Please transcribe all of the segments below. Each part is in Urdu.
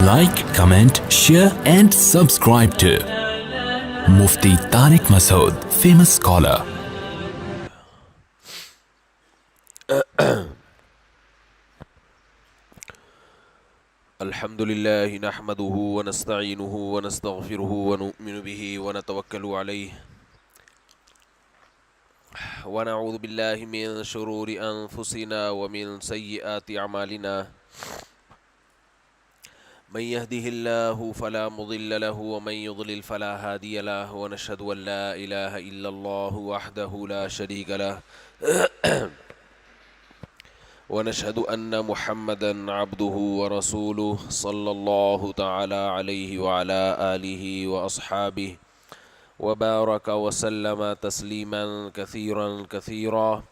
Like, comment, share and subscribe to Mufti Tariq Masood, famous scholar. الحمد لله نحمده ونستعينه ونستغفره ونؤمن به ونتوكل عليه ونعوذ بالله من شرور أنفسنا ومن سيئات أعمالنا من يهده الله فلا مضل له ومن يضلل فلا هادي له ونشهد أن لا إله إلا الله وحده لا شريك له ونشهد أن محمدًا عبده ورسوله صلى الله تعالى عليه وعلى آله وأصحابه وبارك وسلم تسليمًا كثيرًا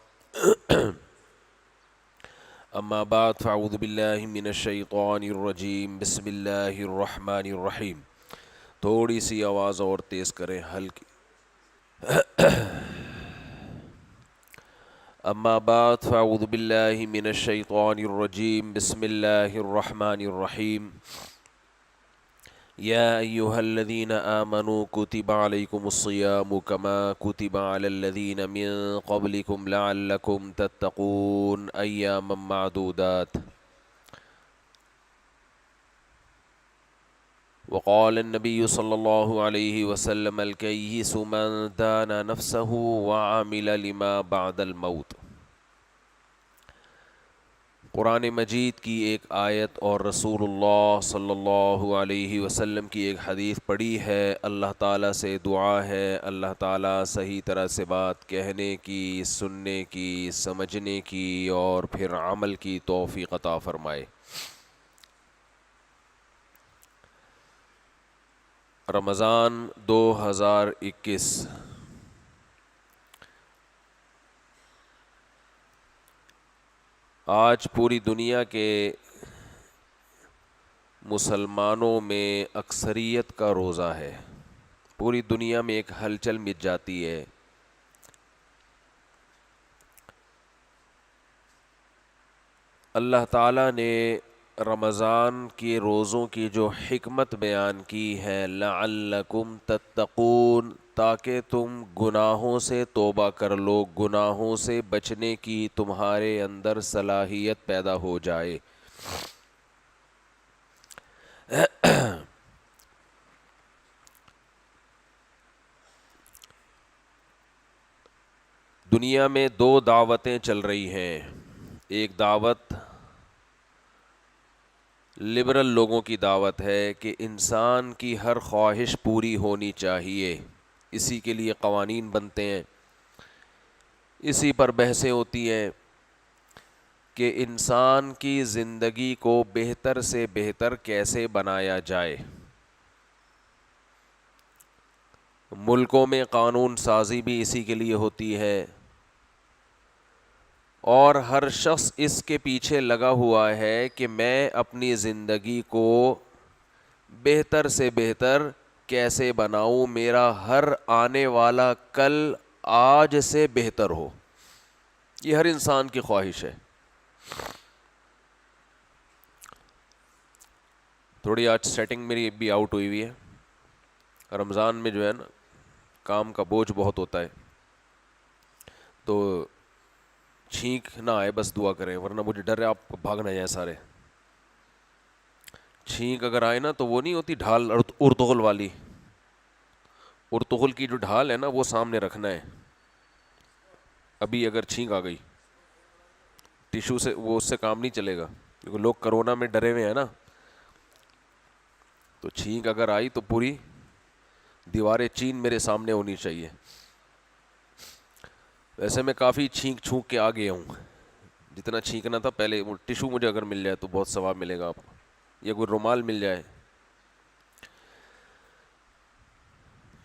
أما بعد فأعوذ بالله من الشيطان الرجيم بسم الله الرحمن الرحيم. تھوڑی سی آواز اور تیز کریں ہلکی. أما بعد فأعوذ بالله من الشيطان الرجيم بسم الله الرحمن الرحيم. يا أيها الذين آمنوا كتب عليكم الصيام كما كتب على الذين من قبلكم لعلكم تتقون أياما معدودات. وقال النبي صلى الله عليه وسلم الكيس من دان نفسه وعمل لما بعد الموت. قرآن مجید کی ایک آیت اور رسول اللہ صلی اللہ علیہ وسلم کی ایک حدیث پڑھی ہے. اللہ تعالیٰ سے دعا ہے اللہ تعالیٰ صحیح طرح سے بات کہنے کی، سننے کی، سمجھنے کی اور پھر عمل کی توفیق عطا فرمائے. رمضان 2021 آج پوری دنیا کے مسلمانوں میں اکثریت کا روزہ ہے. پوری دنیا میں ایک ہلچل مچ جاتی ہے. اللہ تعالیٰ نے رمضان کے روزوں کی جو حکمت بیان کی ہے لعلکم تتقون، تاکہ تم گناہوں سے توبہ کر لو، گناہوں سے بچنے کی تمہارے اندر صلاحیت پیدا ہو جائے. دنیا میں دو دعوتیں چل رہی ہیں. ایک دعوت لبرل لوگوں کی دعوت ہے کہ انسان کی ہر خواہش پوری ہونی چاہیے، اسی کے لیے قوانین بنتے ہیں، اسی پر بحثیں ہوتی ہیں کہ انسان کی زندگی کو بہتر سے بہتر کیسے بنایا جائے. ملکوں میں قانون سازی بھی اسی کے لیے ہوتی ہے اور ہر شخص اس کے پیچھے لگا ہوا ہے کہ میں اپنی زندگی کو بہتر سے بہتر کیسے بناؤں، میرا ہر آنے والا کل آج سے بہتر ہو. یہ ہر انسان کی خواہش ہے. تھوڑی آج سیٹنگ میری بھی آؤٹ ہوئی ہے. رمضان میں جو ہے نا کام کا بوجھ بہت ہوتا ہے، تو چھینک نہ آئے بس دعا کریں، ورنہ مجھے ڈر ہے آپ بھاگ نہ جائیں سارے. چھینک اگر آئے نا تو وہ نہیں ہوتی ڈھال ارطغرل والی، ارطغرل کی جو ڈھال ہے نا وہ سامنے رکھنا ہے. ابھی اگر چھینک آ گئی ٹیشو سے وہ اس سے کام نہیں چلے گا، کیونکہ لوگ کرونا میں ڈرے ہوئے ہیں نا. تو چھینک اگر آئی تو پوری دیواریں چین میرے سامنے ہونی چاہیے. ویسے میں کافی چھینک چھونک کے آ گیا ہوں، جتنا چھینکنا تھا پہلے. وہ ٹیشو مجھے اگر مل جائے تو بہت ثواب ملے گا آپ کو، یا کوئی رومال مل جائے.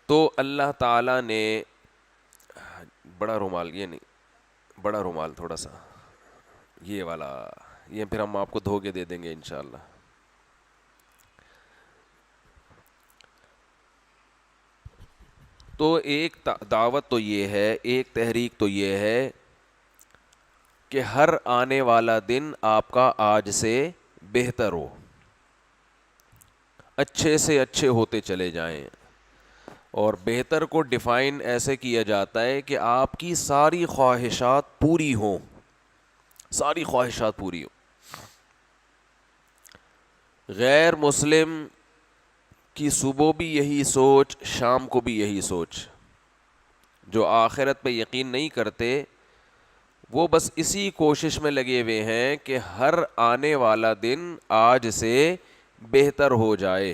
تو اللہ تعالیٰ نے بڑا رومال، یہ نہیں بڑا رومال تھوڑا سا یہ والا، یہ پھر ہم آپ کو دھو کے دے دیں گے انشاءاللہ. تو ایک دعوت تو یہ ہے، ایک تحریک تو یہ ہے کہ ہر آنے والا دن آپ کا آج سے بہتر ہو. اچھے سے اچھے ہوتے چلے جائیں. اور بہتر کو ڈیفائن ایسے کیا جاتا ہے کہ آپ کی ساری خواہشات پوری ہوں, ساری خواہشات پوری ہوں. غیر مسلم کی صبح بھی یہی سوچ, شام کو بھی یہی سوچ. جو آخرت پہ یقین نہیں کرتے وہ بس اسی کوشش میں لگے ہوئے ہیں کہ ہر آنے والا دن آج سے بہتر ہو جائے.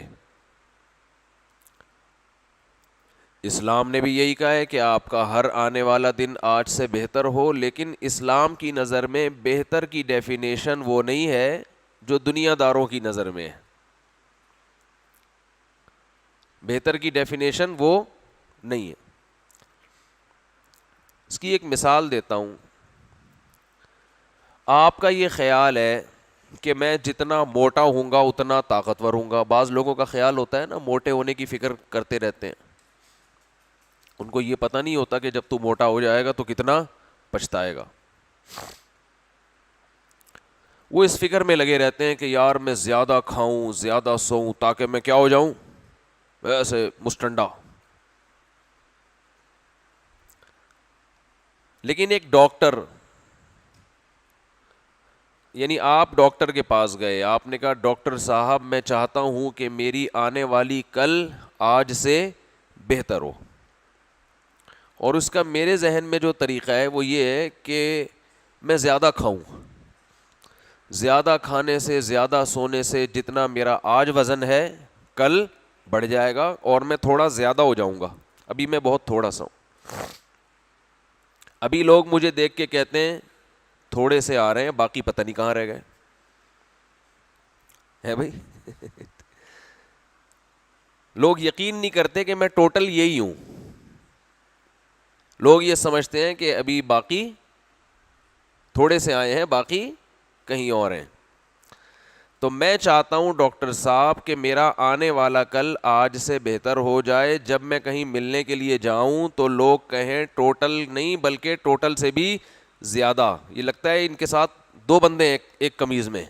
اسلام نے بھی یہی کہا ہے کہ آپ کا ہر آنے والا دن آج سے بہتر ہو, لیکن اسلام کی نظر میں بہتر کی ڈیفینیشن وہ نہیں ہے جو دنیا داروں کی نظر میں ہے. بہتر کی ڈیفینیشن وہ نہیں ہے. اس کی ایک مثال دیتا ہوں. آپ کا یہ خیال ہے کہ میں جتنا موٹا ہوں گا اتنا طاقتور ہوں گا. بعض لوگوں کا خیال ہوتا ہے نا, موٹے ہونے کی فکر کرتے رہتے ہیں. ان کو یہ پتہ نہیں ہوتا کہ جب تو موٹا ہو جائے گا تو کتنا پچھتائے گا. وہ اس فکر میں لگے رہتے ہیں کہ یار میں زیادہ کھاؤں, زیادہ سوؤں تاکہ میں کیا ہو جاؤں, ایسے مسٹنڈا. لیکن ایک ڈاکٹر, یعنی آپ ڈاکٹر کے پاس گئے, آپ نے کہا ڈاکٹر صاحب میں چاہتا ہوں کہ میری آنے والی کل آج سے بہتر ہو. اور اس کا میرے ذہن میں جو طریقہ ہے وہ یہ ہے کہ میں زیادہ کھاؤں. زیادہ کھانے سے, زیادہ سونے سے جتنا میرا آج وزن ہے کل بڑھ جائے گا اور میں تھوڑا زیادہ ہو جاؤں گا. ابھی میں بہت تھوڑا سا ہوں. ابھی لوگ مجھے دیکھ کے کہتے ہیں تھوڑے سے آ رہے ہیں, باقی پتہ نہیں کہاں رہ گئے ہے بھائی. لوگ یقین نہیں کرتے کہ میں ٹوٹل یہی ہوں. لوگ یہ سمجھتے ہیں کہ ابھی باقی تھوڑے سے آئے ہیں, باقی کہیں اور ہیں. تو میں چاہتا ہوں ڈاکٹر صاحب کہ میرا آنے والا کل آج سے بہتر ہو جائے. جب میں کہیں ملنے کے لیے جاؤں تو لوگ کہیں ٹوٹل نہیں بلکہ ٹوٹل سے بھی زیادہ. یہ لگتا ہے ان کے ساتھ دو بندے ایک قمیض میں.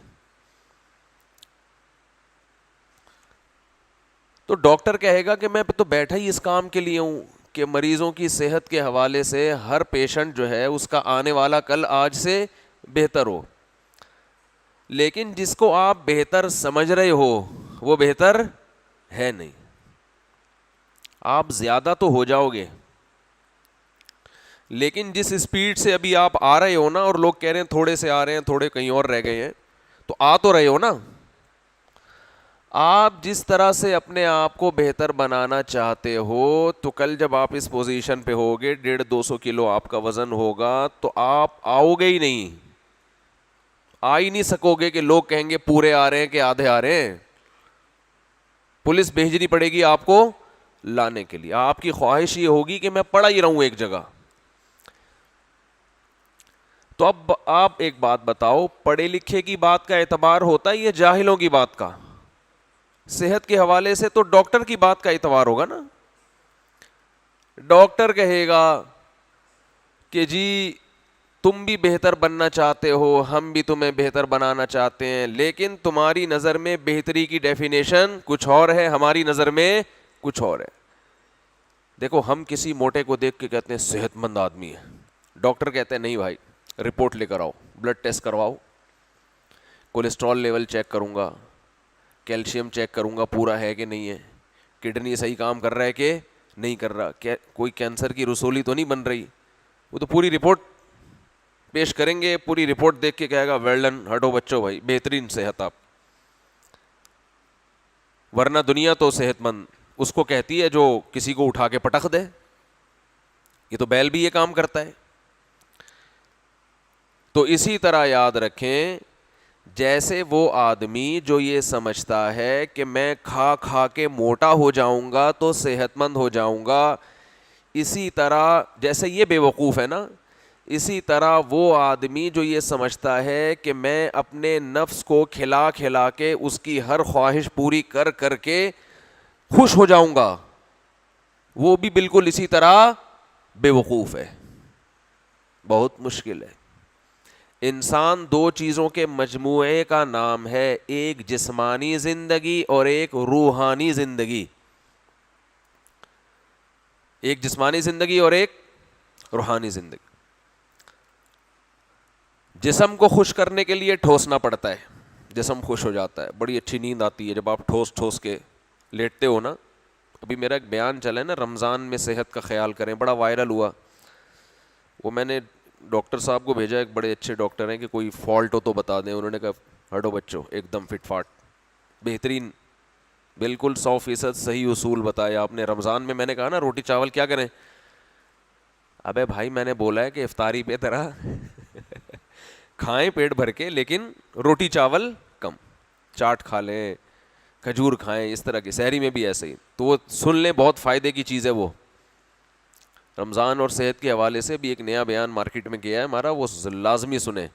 تو ڈاکٹر کہے گا کہ میں تو بیٹھا ہی اس کام کے لیے ہوں کہ مریضوں کی صحت کے حوالے سے ہر پیشنٹ جو ہے اس کا آنے والا کل آج سے بہتر ہو. لیکن جس کو آپ بہتر سمجھ رہے ہو وہ بہتر ہے نہیں. آپ زیادہ تو ہو جاؤ گے, لیکن جس اسپیڈ سے ابھی آپ آ رہے ہو نا, اور لوگ کہہ رہے ہیں تھوڑے سے آ رہے ہیں, تھوڑے کہیں اور رہ گئے ہیں, تو آ تو رہے ہو نا. آپ جس طرح سے اپنے آپ کو بہتر بنانا چاہتے ہو تو کل جب آپ اس پوزیشن پہ ہوگے 150-200 کلو آپ کا وزن ہوگا تو آپ آؤ گے ہی نہیں, آ ہی نہیں سکو گے کہ لوگ کہیں گے پورے آ رہے ہیں کہ آدھے آ رہے ہیں. پولیس بھیجنی پڑے گی آپ کو لانے کے لیے. آپ کی خواہش یہ ہوگی کہ میں پڑا ہی رہوں ایک جگہ. تو اب آپ ایک بات بتاؤ, پڑھے لکھے کی بات کا اعتبار ہوتا ہے یا جاہلوں کی بات کا؟ صحت کے حوالے سے تو ڈاکٹر کی بات کا اعتبار ہوگا نا. ڈاکٹر کہے گا کہ جی تم بھی بہتر بننا چاہتے ہو, ہم بھی تمہیں بہتر بنانا چاہتے ہیں, لیکن تمہاری نظر میں بہتری کی ڈیفینیشن کچھ اور ہے, ہماری نظر میں کچھ اور ہے. دیکھو ہم کسی موٹے کو دیکھ کے کہتے ہیں صحت مند آدمی ہے, ڈاکٹر کہتے ہیں نہیں بھائی رپورٹ لے کر آؤ, بلڈ ٹیسٹ کرواؤ, کولیسٹرول لیول چیک کروں گا, کیلشیم چیک کروں گا پورا ہے کہ نہیں ہے, کڈنی صحیح کام کر رہا ہے کہ نہیں کر رہا, کوئی کینسر کی رسولی تو نہیں بن رہی. وہ تو پوری رپورٹ پیش کریں گے, پوری رپورٹ دیکھ کے کہے گا ویل ڈن, ہٹو بچوں بھائی بہترین صحت آپ. ورنہ دنیا تو صحت مند اس کو کہتی ہے جو کسی کو اٹھا کے پٹخ دے. یہ تو بیل بھی یہ کام کرتا ہے. تو اسی طرح یاد رکھیں, جیسے وہ آدمی جو یہ سمجھتا ہے کہ میں کھا کھا کے موٹا ہو جاؤں گا تو صحت مند ہو جاؤں گا, اسی طرح جیسے یہ بے وقوف ہے نا, اسی طرح وہ آدمی جو یہ سمجھتا ہے کہ میں اپنے نفس کو کھلا کھلا کے اس کی ہر خواہش پوری کر کر کے خوش ہو جاؤں گا, وہ بھی بالکل اسی طرح بے وقوف ہے. بہت مشکل ہے. انسان دو چیزوں کے مجموعے کا نام ہے، ایک جسمانی زندگی اور ایک روحانی زندگی. ایک جسمانی زندگی اور ایک روحانی زندگی. جسم کو خوش کرنے کے لیے ٹھوسنا پڑتا ہے، جسم خوش ہو جاتا ہے، بڑی اچھی نیند آتی ہے جب آپ ٹھوس ٹھوس کے لیٹتے ہو نا. ابھی میرا ایک بیان چلا ہے نا، رمضان میں صحت کا خیال کریں، بڑا وائرل ہوا. وہ میں نے ڈاکٹر صاحب کو بھیجا، ایک بڑے اچھے ڈاکٹر ہیں، کہ کوئی فالٹ ہو تو بتا دیں. انہوں نے کہا ہٹو بچوں، ایک دم فٹ فاٹ، بہترین، بالکل 100% صحیح اصول بتایا آپ نے. رمضان میں میں نے کہا نا روٹی چاول کیا کریں، ابے بھائی میں نے بولا ہے کہ افطاری پہ طرح کھائیں پیٹ بھر کے، لیکن روٹی چاول کم، چاٹ کھا لیں، کھجور کھائیں، اس طرح کی. سحری میں بھی ایسے ہی. تو وہ سن لیں، بہت فائدے کی چیز ہے وہ. رمضان اور صحت کے حوالے سے بھی ایک نیا بیان مارکیٹ میں کیا ہے ہمارا، وہ لازمی سنیں.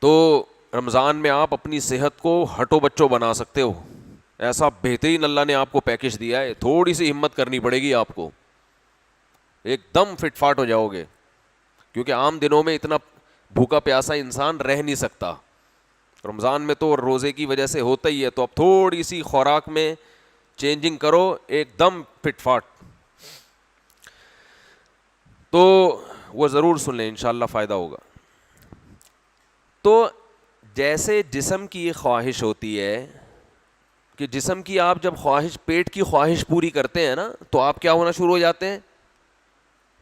تو رمضان میں آپ اپنی صحت کو ہٹو بچوں بنا سکتے ہو. ایسا بہترین اللہ نے آپ کو پیکج دیا ہے، تھوڑی سی ہمت کرنی پڑے گی آپ کو، ایک دم فٹ فاٹ ہو جاؤ گے. کیونکہ عام دنوں میں اتنا بھوکا پیاسا انسان رہ نہیں سکتا، رمضان میں تو روزے کی وجہ سے ہوتا ہی ہے. تو اب تھوڑی سی خوراک میں چینجنگ کرو، ایک دم فٹ فاٹ. تو وہ ضرور سن لیں، انشاءاللہ فائدہ ہوگا. تو جیسے جسم کی یہ خواہش ہوتی ہے کہ جسم کی آپ جب خواہش، پیٹ کی خواہش پوری کرتے ہیں نا، تو آپ کیا ہونا شروع ہو جاتے ہیں،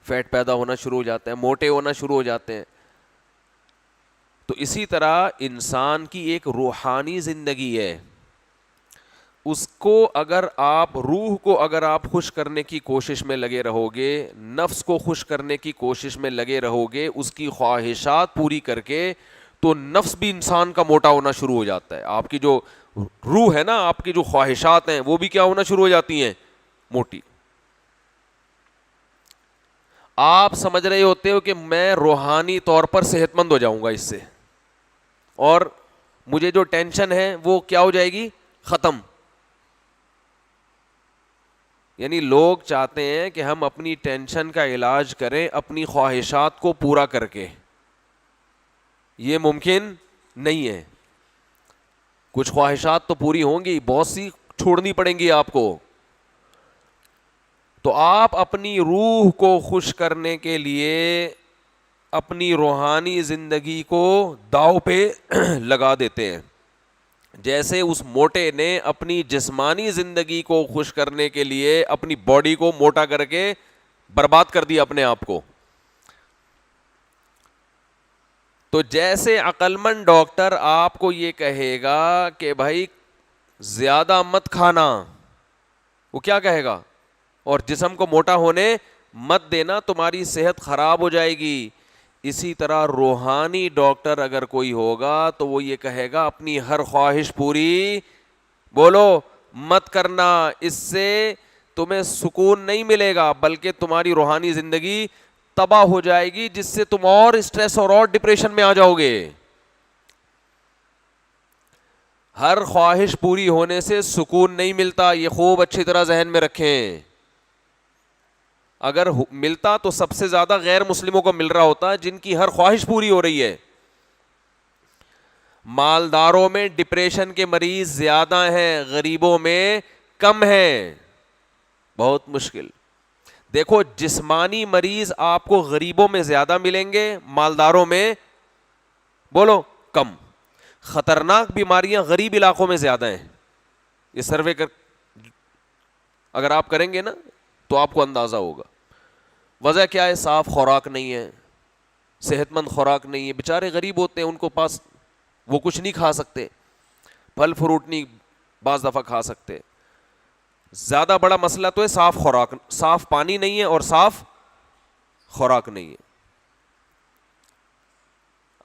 فیٹ پیدا ہونا شروع ہو جاتے ہیں، موٹے ہونا شروع ہو جاتے ہیں. تو اسی طرح انسان کی ایک روحانی زندگی ہے، اس کو اگر آپ، روح کو اگر آپ خوش کرنے کی کوشش میں لگے رہو گے، نفس کو خوش کرنے کی کوشش میں لگے رہو گے، اس کی خواہشات پوری کر کے، تو نفس بھی انسان کا موٹا ہونا شروع ہو جاتا ہے. آپ کی جو روح ہے نا، آپ کی جو خواہشات ہیں، وہ بھی کیا ہونا شروع ہو جاتی ہیں، موٹی. آپ سمجھ رہے ہوتے ہو کہ میں روحانی طور پر صحت مند ہو جاؤں گا اس سے، اور مجھے جو ٹینشن ہے وہ کیا ہو جائے گی، ختم. یعنی لوگ چاہتے ہیں کہ ہم اپنی ٹینشن کا علاج کریں اپنی خواہشات کو پورا کر کے. یہ ممکن نہیں ہے. کچھ خواہشات تو پوری ہوں گی، بہت سی چھوڑنی پڑیں گی آپ کو. تو آپ اپنی روح کو خوش کرنے کے لیے اپنی روحانی زندگی کو داؤ پہ لگا دیتے ہیں. جیسے اس موٹے نے اپنی جسمانی زندگی کو خوش کرنے کے لیے اپنی باڈی کو موٹا کر کے برباد کر دیا اپنے آپ کو. تو جیسے عقل مند ڈاکٹر آپ کو یہ کہے گا کہ بھائی زیادہ مت کھانا، وہ کیا کہے گا، اور جسم کو موٹا ہونے مت دینا، تمہاری صحت خراب ہو جائے گی. اسی طرح روحانی ڈاکٹر اگر کوئی ہوگا تو وہ یہ کہے گا اپنی ہر خواہش پوری، بولو، مت کرنا. اس سے تمہیں سکون نہیں ملے گا بلکہ تمہاری روحانی زندگی تباہ ہو جائے گی، جس سے تم اور اسٹریس اور ڈپریشن میں آ جاؤ گے. ہر خواہش پوری ہونے سے سکون نہیں ملتا، یہ خوب اچھی طرح ذہن میں رکھیں. اگر ملتا تو سب سے زیادہ غیر مسلموں کو مل رہا ہوتا جن کی ہر خواہش پوری ہو رہی ہے. مالداروں میں ڈپریشن کے مریض زیادہ ہیں، غریبوں میں کم ہیں. بہت مشکل. دیکھو جسمانی مریض آپ کو غریبوں میں زیادہ ملیں گے، مالداروں میں بولو کم. خطرناک بیماریاں غریب علاقوں میں زیادہ ہیں. یہ سروے اگر آپ کریں گے نا تو آپ کو اندازہ ہوگا. وجہ کیا ہے، صاف خوراک نہیں ہے، صحت مند خوراک نہیں ہے. بیچارے غریب ہوتے ہیں، ان کو پاس وہ کچھ نہیں کھا سکتے، پھل فروٹ نہیں بعض دفعہ کھا سکتے. زیادہ بڑا مسئلہ تو ہے صاف خوراک، صاف پانی نہیں ہے اور صاف خوراک نہیں ہے.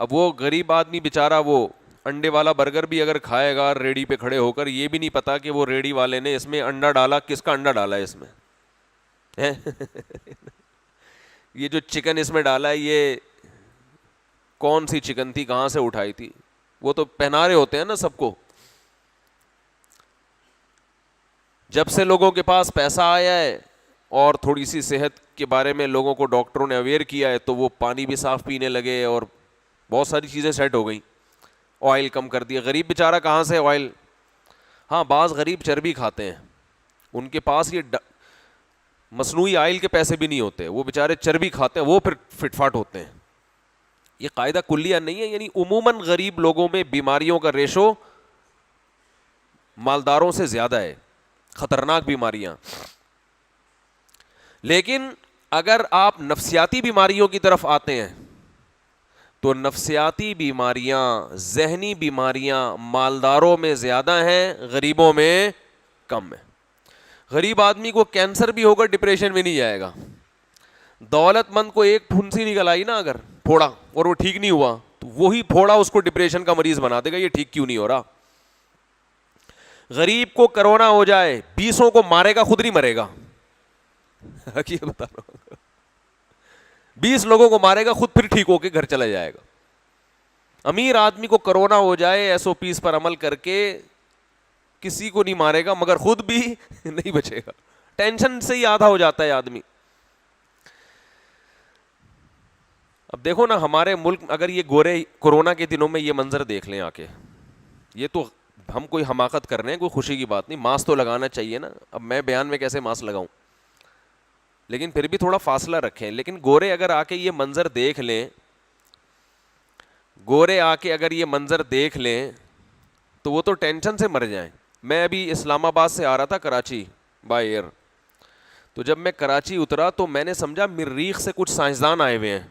اب وہ غریب آدمی بیچارہ وہ انڈے والا برگر بھی اگر کھائے گا ریڑی پہ کھڑے ہو کر، یہ بھی نہیں پتا کہ وہ ریڑی والے نے اس میں انڈا ڈالا، کس کا انڈا ڈالا ہے اس میں یہ جو چکن اس میں ڈالا ہے یہ کون سی چکن تھی، کہاں سے اٹھائی تھی. وہ تو پہنا رہے ہوتے ہیں نا سب کو. جب سے لوگوں کے پاس پیسہ آیا ہے اور تھوڑی سی صحت کے بارے میں لوگوں کو ڈاکٹروں نے اویئر کیا ہے تو وہ پانی بھی صاف پینے لگے اور بہت ساری چیزیں سیٹ ہو گئیں. آئل کم کر دیا. غریب بیچارہ کہاں سے آئل؟ ہاں بعض غریب چربی کھاتے ہیں, ان کے پاس یہ مصنوعی آئل کے پیسے بھی نہیں ہوتے, وہ بیچارے چربی کھاتے ہیں, وہ پھر فٹ فاٹ ہوتے ہیں. یہ قاعدہ کلیہ نہیں ہے, یعنی عموماً غریب لوگوں میں بیماریوں کا ریشو مالداروں سے زیادہ ہے, خطرناک بیماریاں. لیکن اگر آپ نفسیاتی بیماریوں کی طرف آتے ہیں تو نفسیاتی بیماریاں, ذہنی بیماریاں مالداروں میں زیادہ ہیں, غریبوں میں کم ہے. غریب آدمی کو کینسر بھی ہوگا, ڈپریشن میں نہیں جائے گا. دولت مند کو ایک پھنسی نکل آئی نا اگر پھوڑا اور وہ ٹھیک نہیں ہوا تو وہی پھوڑا اس کو ڈپریشن کا مریض بنا دے گا, یہ ٹھیک کیوں نہیں ہو رہا. غریب کو کرونا ہو جائے, 20 کو مارے گا, خود نہیں مرے گا. حقیقت بتا رہا ہوں, 20 لوگوں کو مارے گا, خود پھر ٹھیک ہو کے گھر چلا جائے گا. امیر آدمی کو کرونا ہو جائے, SOPs پر عمل کر کے کسی کو نہیں مارے گا مگر خود بھی نہیں بچے گا. ٹینشن سے ہی آدھا ہو جاتا ہے آدمی. اب دیکھو نا ہمارے ملک اگر یہ گورے کورونا کے دنوں میں یہ منظر دیکھ لیں آ کے, یہ تو ہم کوئی حماقت کر رہے ہیں, کوئی خوشی کی بات نہیں. ماسک تو لگانا چاہیے نا. اب میں بیان میں کیسے ماسک لگاؤں, لیکن پھر بھی تھوڑا فاصلہ رکھیں. لیکن گورے اگر آ کے یہ منظر دیکھ لیں, گورے آ کے اگر یہ منظر دیکھ لیں تو وہ تو ٹینشن سے مر جائیں. میں ابھی اسلام آباد سے آ رہا تھا کراچی بائی ایئر, تو جب میں کراچی اترا تو میں نے سمجھا مریخ سے کچھ سائنسدان آئے ہوئے ہیں.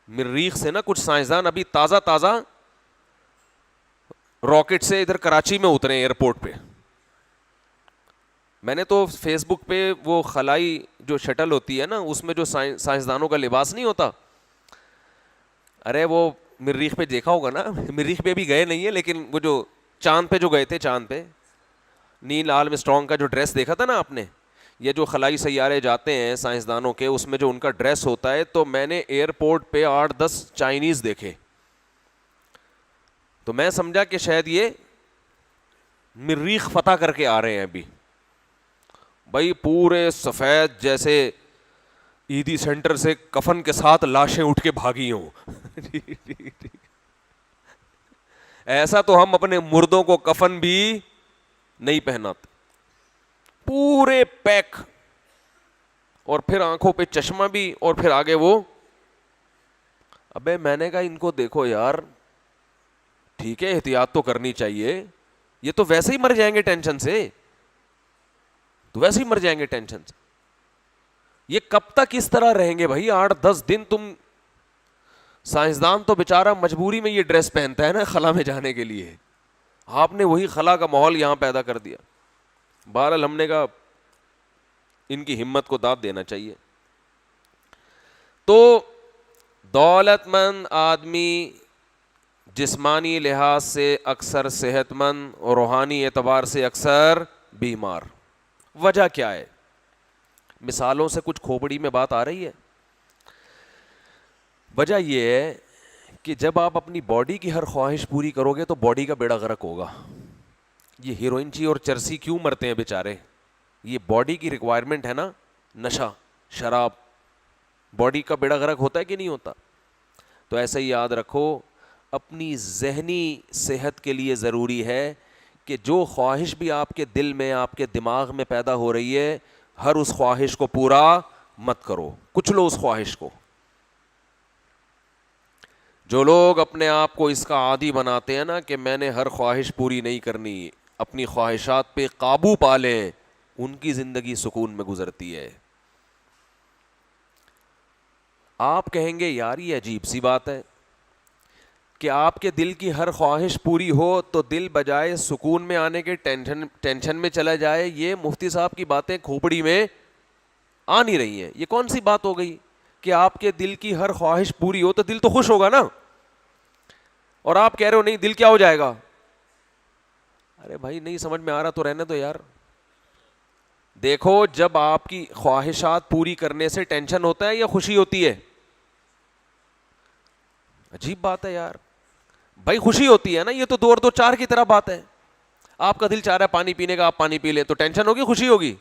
مریخ سے نا کچھ سائنسدان ابھی تازہ راکٹ سے ادھر کراچی میں اترے ایئرپورٹ پہ. میں نے تو فیس بک پہ وہ خلائی جو شٹل ہوتی ہے نا, اس میں جو سائنسدانوں کا لباس نہیں ہوتا, ارے وہ مریخ پہ دیکھا ہوگا نا. مریخ پہ بھی گئے نہیں ہیں, لیکن وہ جو چاند پہ جو گئے تھے, چاند پہ نیل آرم اسٹرانگ کا جو ڈریس دیکھا تھا نا آپ نے, یہ جو خلائی سیارے جاتے ہیں سائنسدانوں کے, اس میں جو ان کا ڈریس ہوتا ہے, تو میں نے ایئرپورٹ پہ 8-10 چائنیز دیکھے. تو میں سمجھا کہ شاید یہ مریخ فتح کر کے آ رہے ہیں ابھی. بھائی پورے سفید جیسے عیدی سینٹر سے کفن کے ساتھ لاشیں اٹھ کے بھاگی ہوں. ایسا تو ہم اپنے مردوں کو کفن بھی نہیں پہناتے, پورے پیک, اور پھر آنکھوں پہ چشمہ بھی, اور پھر آگے وہ. ابے میں نے کہا ان کو دیکھو یار, ٹھیک ہے احتیاط تو کرنی چاہیے, یہ تو ویسے ہی مر جائیں گے ٹینشن سے, تو ویسے ہی مر جائیں گے ٹینشن سے. یہ کب تک اس طرح رہیں گے بھائی؟ 8-10 دن تم. سائنسدان تو بیچارہ مجبوری میں یہ ڈریس پہنتا ہے نا خلا میں جانے کے لیے, آپ نے وہی خلا کا ماحول یہاں پیدا کر دیا. بہرحال ہم نے کہا ان کی ہمت کو داد دینا چاہیے. تو دولت مند آدمی جسمانی لحاظ سے اکثر صحت مند اور روحانی اعتبار سے اکثر بیمار. وجہ کیا ہے؟ مثالوں سے کچھ کھوپڑی میں بات آ رہی ہے. وجہ یہ ہے کہ جب آپ اپنی باڈی کی ہر خواہش پوری کرو گے تو باڈی کا بیڑا غرق ہوگا. یہ ہیروئن چی اور چرسی کیوں مرتے ہیں بیچارے؟ یہ باڈی کی ریکوائرمنٹ ہے نا, نشہ شراب, باڈی کا بیڑا غرق ہوتا ہے کہ نہیں ہوتا؟ تو ایسے ہی یاد رکھو, اپنی ذہنی صحت کے لیے ضروری ہے کہ جو خواہش بھی آپ کے دل میں, آپ کے دماغ میں پیدا ہو رہی ہے, ہر اس خواہش کو پورا مت کرو, کچھ لو اس خواہش کو. جو لوگ اپنے آپ کو اس کا عادی بناتے ہیں نا کہ میں نے ہر خواہش پوری نہیں کرنی, اپنی خواہشات پہ قابو پا لیں, ان کی زندگی سکون میں گزرتی ہے. آپ کہیں گے یار یہ عجیب سی بات ہے کہ آپ کے دل کی ہر خواہش پوری ہو تو دل بجائے سکون میں آنے کے ٹینشن میں چلا جائے. یہ مفتی صاحب کی باتیں کھوپڑی میں آ نہیں رہی ہیں. یہ کون سی بات ہو گئی کہ آپ کے دل کی ہر خواہش پوری ہو تو دل تو خوش ہوگا نا, اور آپ کہہ رہے ہو نہیں دل کیا ہو جائے گا. ارے بھائی نہیں سمجھ میں آ رہا تو رہنے دو یار. دیکھو جب آپ کی خواہشات پوری کرنے سے ٹینشن ہوتا ہے یا خوشی ہوتی ہے؟ عجیب بات ہے یار. بھائی خوشی ہوتی ہے نا, یہ تو 2 اور 2 4 کی طرح بات ہے. آپ کا دل چاہ رہا ہے پانی پینے کا, آپ پانی پی لیں تو ٹینشن ہوگی خوشی ہوگی؟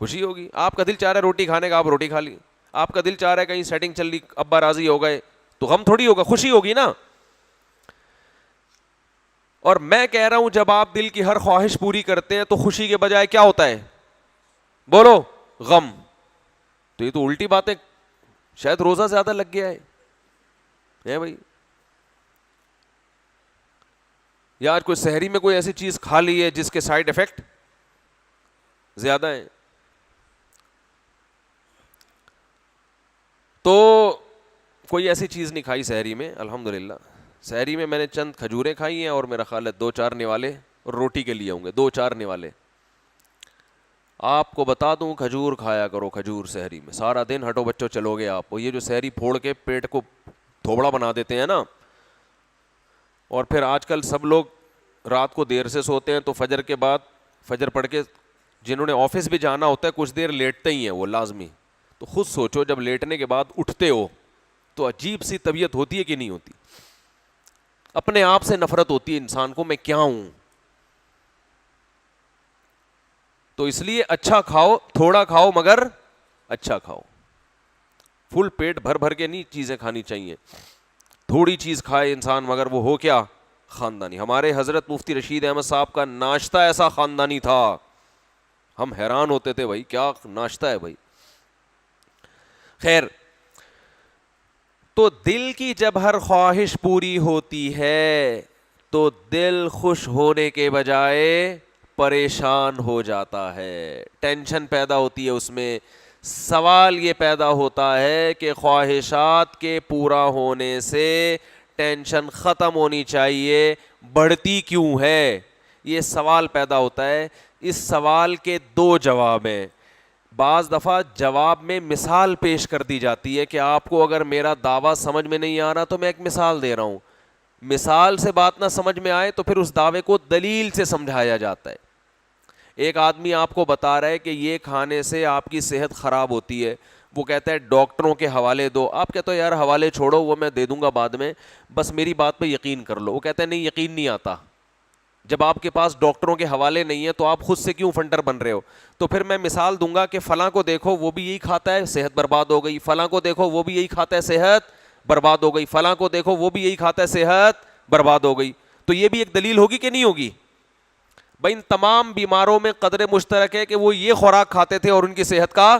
خوشی ہوگی. آپ کا دل چاہ رہا ہے روٹی کھانے کا, آپ روٹی کھا لی. آپ کا دل چاہ رہا ہے کہیں سیٹنگ چل رہی, ابا راضی ہو گئے, تو غم تھوڑی ہوگا, خوشی ہوگی نا. اور میں کہہ رہا ہوں جب آپ دل کی ہر خواہش پوری کرتے ہیں تو خوشی کے بجائے کیا ہوتا ہے؟ بولو, غم. تو یہ تو الٹی بات ہے. شاید روزہ زیادہ لگ گیا ہے بھائی, یا کوئی سحری میں کوئی ایسی چیز کھا لی ہے جس کے سائیڈ افیکٹ زیادہ ہیں. تو کوئی ایسی چیز نہیں کھائی سحری میں, الحمدللہ. سحری میں نے چند کھجوریں کھائی ہیں اور میرا خیال ہے 2-4 نوالے اور روٹی کے لیے ہوں گے, 2-4 نوالے. آپ کو بتا دوں کھجور کھایا کرو, کھجور سحری میں سارا دن ہٹو بچوں چلو گے آپ. یہ جو سحری پھوڑ کے پیٹ کو تھوبڑا بنا دیتے ہیں نا, اور پھر آج کل سب لوگ رات کو دیر سے سوتے ہیں تو فجر کے بعد, فجر پڑھ کے جنہوں نے آفس بھی جانا ہوتا ہے کچھ دیر لیٹتے ہی ہیں وہ لازمی. تو خود سوچو جب لیٹنے کے بعد اٹھتے ہو تو عجیب سی طبیعت ہوتی ہے کہ نہیں ہوتی؟ اپنے آپ سے نفرت ہوتی ہے انسان کو, میں کیا ہوں. تو اس لیے اچھا کھاؤ, تھوڑا کھاؤ مگر اچھا کھاؤ. فل پیٹ بھر بھر کے نہیں چیزیں کھانی چاہیے, تھوڑی چیز کھائے انسان مگر وہ ہو کیا؟ خاندانی. ہمارے حضرت مفتی رشید احمد صاحب کا ناشتہ ایسا خاندانی تھا, ہم حیران ہوتے تھے بھائی کیا ناشتہ ہے بھائی. خیر, تو دل کی جب ہر خواہش پوری ہوتی ہے تو دل خوش ہونے کے بجائے پریشان ہو جاتا ہے, ٹینشن پیدا ہوتی ہے اس میں. سوال یہ پیدا ہوتا ہے کہ خواہشات کے پورا ہونے سے ٹینشن ختم ہونی چاہیے, بڑھتی کیوں ہے؟ یہ سوال پیدا ہوتا ہے. اس سوال کے 2 جواب ہیں. بعض دفعہ جواب میں مثال پیش کر دی جاتی ہے کہ آپ کو اگر میرا دعویٰ سمجھ میں نہیں آ رہا تو میں ایک مثال دے رہا ہوں. مثال سے بات نہ سمجھ میں آئے تو پھر اس دعوے کو دلیل سے سمجھایا جاتا ہے. ایک آدمی آپ کو بتا رہا ہے کہ یہ کھانے سے آپ کی صحت خراب ہوتی ہے, وہ کہتا ہے ڈاکٹروں کے حوالے دو. آپ کہتے ہو یار حوالے چھوڑو, وہ میں دے دوں گا بعد میں, بس میری بات پہ یقین کر لو. وہ کہتا ہے نہیں یقین نہیں آتا. جب آپ کے پاس ڈاکٹروں کے حوالے نہیں ہیں تو آپ خود سے کیوں فنڈر بن رہے ہو؟ تو پھر میں مثال دوں گا کہ فلاں کو دیکھو وہ بھی یہی کھاتا ہے, صحت برباد ہو گئی. فلاں کو دیکھو وہ بھی یہی کھاتا ہے, صحت برباد ہو گئی. فلاں کو دیکھو وہ بھی یہی کھاتا ہے, صحت برباد ہو گئی. تو یہ بھی ایک دلیل ہوگی کہ نہیں ہوگی؟ بھائی ان تمام بیماروں میں قدر مشترک ہے کہ وہ یہ خوراک کھاتے تھے اور ان کی صحت کا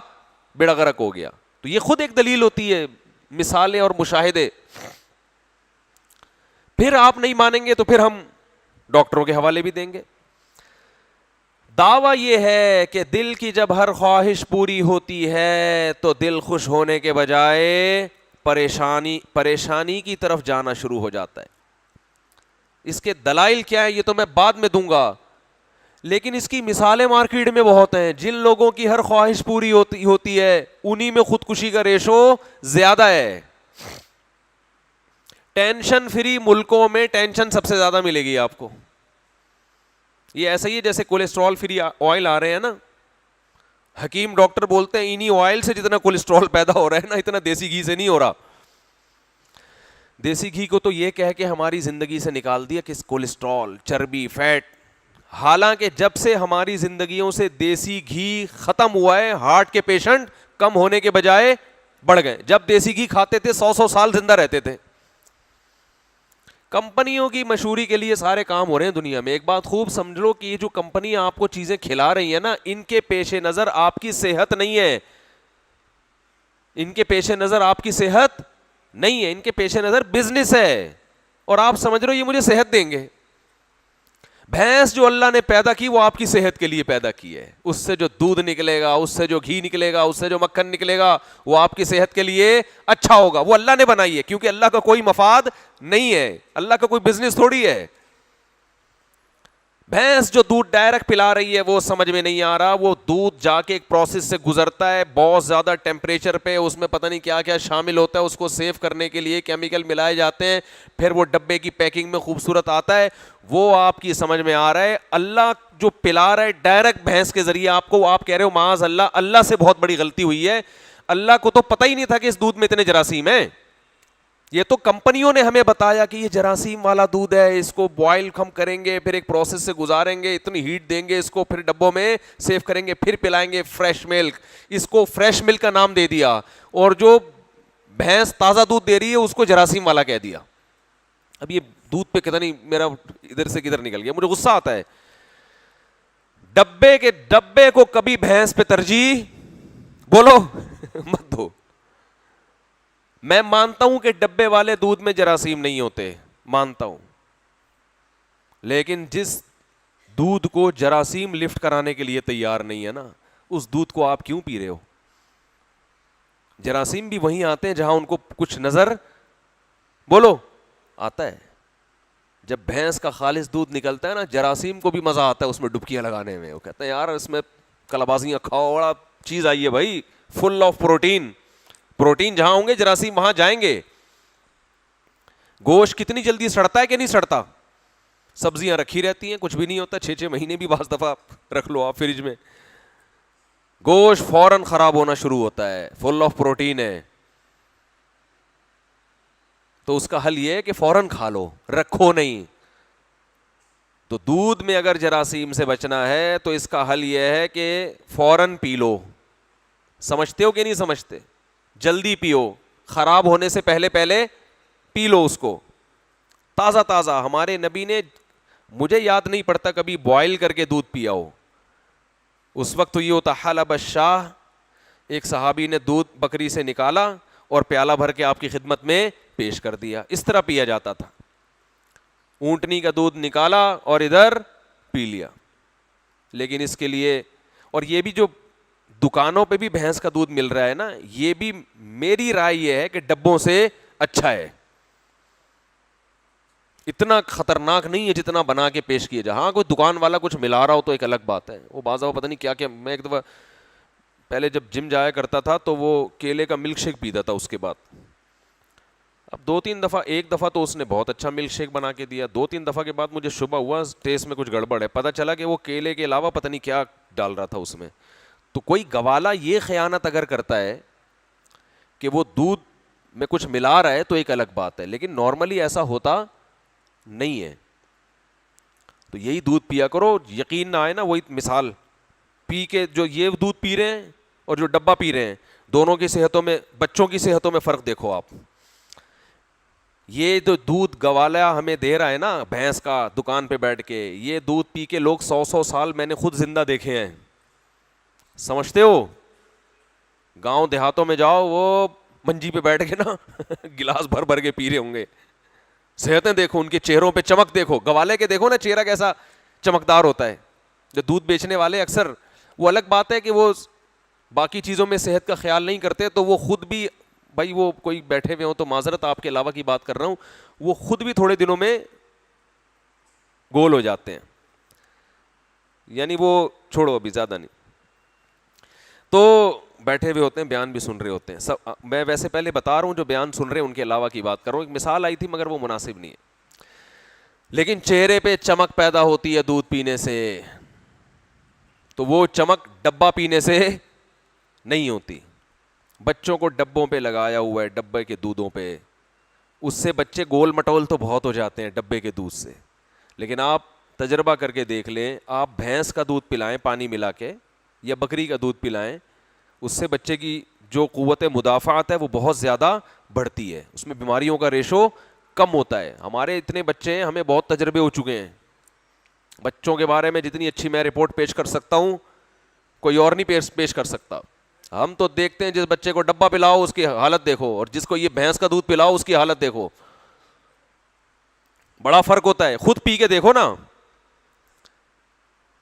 بیڑا غرق ہو گیا. تو یہ خود ایک دلیل ہوتی ہے, مثالیں اور مشاہدے. پھر آپ نہیں مانیں گے تو پھر ہم ڈاکٹروں کے حوالے بھی دیں گے. دعویٰ یہ ہے کہ دل کی جب ہر خواہش پوری ہوتی ہے تو دل خوش ہونے کے بجائے پریشانی کی طرف جانا شروع ہو جاتا ہے. اس کے دلائل کیا ہے یہ تو میں بعد میں دوں گا, لیکن اس کی مثالیں مارکیٹ میں بہت ہیں. جن لوگوں کی ہر خواہش پوری ہوتی ہے انہی میں خودکشی کا ریشو زیادہ ہے. ٹینشن فری ملکوں میں ٹینشن سب سے زیادہ ملے گی آپ کو. یہ ایسا ہی ہے جیسے کولیسٹرول فری آئل آ رہے ہیں نا, حکیم ڈاکٹر بولتے ہیں انہی آئل سے جتنا کولیسٹرول پیدا ہو رہا ہے نا اتنا دیسی گھی سے نہیں ہو رہا. دیسی گھی کو تو یہ کہہ کے ہماری زندگی سے نکال دیا کہ کولیسٹرول, چربی, فیٹ. حالانکہ جب سے ہماری زندگیوں سے دیسی گھی ختم ہوا ہے ہارٹ کے پیشنٹ کم ہونے کے بجائے بڑھ گئے. جب دیسی گھی کھاتے تھے 100 سال زندہ رہتے تھے. کمپنیوں کی مشہوری کے لیے سارے کام ہو رہے ہیں دنیا میں. ایک بات خوب سمجھ لو کہ یہ جو کمپنی آپ کو چیزیں کھلا رہی ہیں نا, ان کے پیش نظر آپ کی صحت نہیں ہے. ان کے پیش نظر آپ کی صحت نہیں ہے, ان کے پیش نظر بزنس ہے. اور آپ سمجھ رہے ہو یہ مجھے صحت دیں گے. بھینس جو اللہ نے پیدا کی وہ آپ کی صحت کے لیے پیدا کی ہے. اس سے جو دودھ نکلے گا, اس سے جو گھی نکلے گا, اس سے جو مکھن نکلے گا وہ آپ کی صحت کے لیے اچھا ہوگا. وہ اللہ نے بنائی ہے, کیونکہ اللہ کا کوئی مفاد نہیں ہے, اللہ کا کوئی بزنس تھوڑی ہے. بھینس جو دودھ ڈائریکٹ پلا رہی ہے وہ سمجھ میں نہیں آ رہا. وہ دودھ جا کے ایک پروسیس سے گزرتا ہے بہت زیادہ ٹیمپریچر پہ, اس میں پتہ نہیں کیا کیا شامل ہوتا ہے, اس کو سیو کرنے کے لیے کیمیکل ملائے جاتے ہیں, پھر وہ ڈبے کی پیکنگ میں خوبصورت آتا ہے. وہ آپ کی سمجھ میں آ رہا ہے. اللہ جو پلا رہا ہے ڈائریکٹ بھینس کے ذریعے آپ کو, آپ کہہ رہے ہو معاذ اللہ, اللہ سے بہت بڑی غلطی ہوئی ہے. اللہ کو تو پتہ ہی نہیں تھا کہ اس دودھ میں اتنے جراثیم ہیں. یہ تو کمپنیوں نے ہمیں بتایا کہ یہ جراثیم والا دودھ ہے, اس کو بوائل ہم کریں گے, پھر ایک پروسیس سے گزاریں گے, اتنی ہیٹ دیں گے اس کو, پھر ڈبوں میں سیو کریں گے, پھر پلائیں گے فریش ملک. اس کو فریش ملک کا نام دے دیا, اور جو بھینس تازہ دودھ دے رہی ہے اس کو جراثیم والا کہہ دیا. اب یہ دودھ پہ کتنی میرا ادھر سے کدھر نکل گیا, مجھے غصہ آتا ہے. ڈبے کو کبھی بھینس پہ ترجیح بولو مت دو. میں مانتا ہوں کہ ڈبے والے دودھ میں جراثیم نہیں ہوتے, مانتا ہوں, لیکن جس دودھ کو جراثیم لفٹ کرانے کے لیے تیار نہیں ہے نا, اس دودھ کو آپ کیوں پی رہے ہو؟ جراثیم بھی وہیں آتے ہیں جہاں ان کو کچھ نظر بولو آتا ہے. جب بھینس کا خالص دودھ نکلتا ہے نا, جراثیم کو بھی مزہ آتا ہے اس میں ڈبکیاں لگانے میں. وہ کہتے ہیں یار اس میں کلابازیاں کھاؤ, بڑا چیز آئی ہے بھائی, فل آف پروٹین. پروٹین جہاں ہوں گے جراثیم وہاں جائیں گے. گوشت کتنی جلدی سڑتا ہے کہ نہیں سڑتا؟ سبزیاں رکھی رہتی ہیں, کچھ بھی نہیں ہوتا, 6 مہینے بھی بعض دفعہ رکھ لو آپ فریج میں, گوشت فوراً خراب ہونا شروع ہوتا ہے, فل آف پروٹین ہے. تو اس کا حل یہ ہے کہ فوراً کھا لو, رکھو نہیں. تو دودھ میں اگر جراثیم سے بچنا ہے تو اس کا حل یہ ہے کہ فوراً پی لو. سمجھتے ہو کہ نہیں سمجھتے؟ جلدی پیو, خراب ہونے سے پہلے پی لو اس کو تازہ تازہ. ہمارے نبی نے, مجھے یاد نہیں پڑتا کبھی بوائل کر کے دودھ پیا ہو. اس وقت تو یہ ہوتا حلب الشاہ, ایک صحابی نے دودھ بکری سے نکالا اور پیالہ بھر کے آپ کی خدمت میں پیش کر دیا, اس طرح پیا جاتا تھا. اونٹنی کا دودھ نکالا اور ادھر پی لیا. لیکن اس کے لیے, اور یہ بھی جو دکانوں پہ بھی بھینس کا دودھ مل رہا ہے نا, یہ بھی میری رائے یہ ہے کہ ڈبوں سے اچھا ہے. اتنا خطرناک نہیں ہے جتنا بنا کے پیش کیا جائے. ہاں کوئی دکان والا کچھ ملا رہا ہو تو ایک الگ بات ہے, وہ بعض پتہ نہیں کیا کیا. میں ایک دفعہ پہلے جب جم جایا کرتا تھا تو وہ کیلے کا ملک شیک پیتا تھا اس کے بعد. اب 2-3 دفعہ, ایک دفعہ تو اس نے بہت اچھا ملک شیک بنا کے دیا, 2-3 دفعہ کے بعد مجھے شبہ ہوا ٹیسٹ میں کچھ گڑبڑ ہے. پتہ چلا کہ وہ کیلے کے علاوہ پتہ نہیں کیا ڈال رہا تھا اس میں. تو کوئی گوالا یہ خیانت اگر کرتا ہے کہ وہ دودھ میں کچھ ملا رہا ہے تو ایک الگ بات ہے, لیکن نارملی ایسا ہوتا نہیں ہے. تو یہی دودھ پیا کرو, یقین نہ آئے نا وہی مثال پی کے, جو یہ دودھ پی رہے ہیں اور جو ڈبہ پی رہے ہیں, دونوں کی صحتوں میں, بچوں کی صحتوں میں فرق دیکھو آپ. یہ جو دودھ گوالا ہمیں دے رہا ہے نا بھینس کا دکان پہ بیٹھ کے, یہ دودھ پی کے لوگ 100 سال میں نے خود زندہ دیکھے ہیں. سمجھتے ہو؟ گاؤں دیہاتوں میں جاؤ, وہ منجی پہ بیٹھ کے نا گلاس بھر بھر کے پی رہے ہوں گے. صحتیں دیکھو, ان کے چہروں پہ چمک دیکھو. گوالے کے دیکھو نا چہرہ کیسا چمکدار ہوتا ہے. جو دودھ بیچنے والے اکثر, وہ الگ بات ہے کہ وہ باقی چیزوں میں صحت کا خیال نہیں کرتے, تو وہ خود بھی بھائی, وہ کوئی بیٹھے ہوئے ہوں تو معذرت آپ کے علاوہ کی بات کر رہا ہوں, وہ خود بھی تھوڑے دنوں میں گول ہو جاتے ہیں. یعنی وہ چھوڑو ابھی زیادہ نہیں, تو بیٹھے ہوئے ہوتے ہیں, بیان بھی سن رہے ہوتے ہیں. سب میں ویسے پہلے بتا رہا ہوں, جو بیان سن رہے ہیں ان کے علاوہ کی بات کر رہا ہوں. ایک مثال آئی تھی مگر وہ مناسب نہیں ہے. لیکن چہرے پہ چمک پیدا ہوتی ہے دودھ پینے سے, تو وہ چمک ڈبہ پینے سے نہیں ہوتی. بچوں کو ڈبوں پہ لگایا ہوا ہے, ڈبے کے دودھوں پہ, اس سے بچے گول مٹول تو بہت ہو جاتے ہیں ڈبے کے دودھ سے. لیکن آپ تجربہ کر کے دیکھ لیں, آپ بھینس کا دودھ پلائیں پانی ملا کے, یا بکری کا دودھ پلائیں, اس سے بچے کی جو قوت مدافعت ہے وہ بہت زیادہ بڑھتی ہے, اس میں بیماریوں کا ریشو کم ہوتا ہے. ہمارے اتنے بچے ہیں, ہمیں بہت تجربے ہو چکے ہیں بچوں کے بارے میں. جتنی اچھی میں رپورٹ پیش کر سکتا ہوں کوئی اور نہیں پیش کر سکتا. ہم تو دیکھتے ہیں جس بچے کو ڈبہ پلاؤ اس کی حالت دیکھو, اور جس کو یہ بھینس کا دودھ پلاؤ اس کی حالت دیکھو, بڑا فرق ہوتا ہے. خود پی کے دیکھو نا,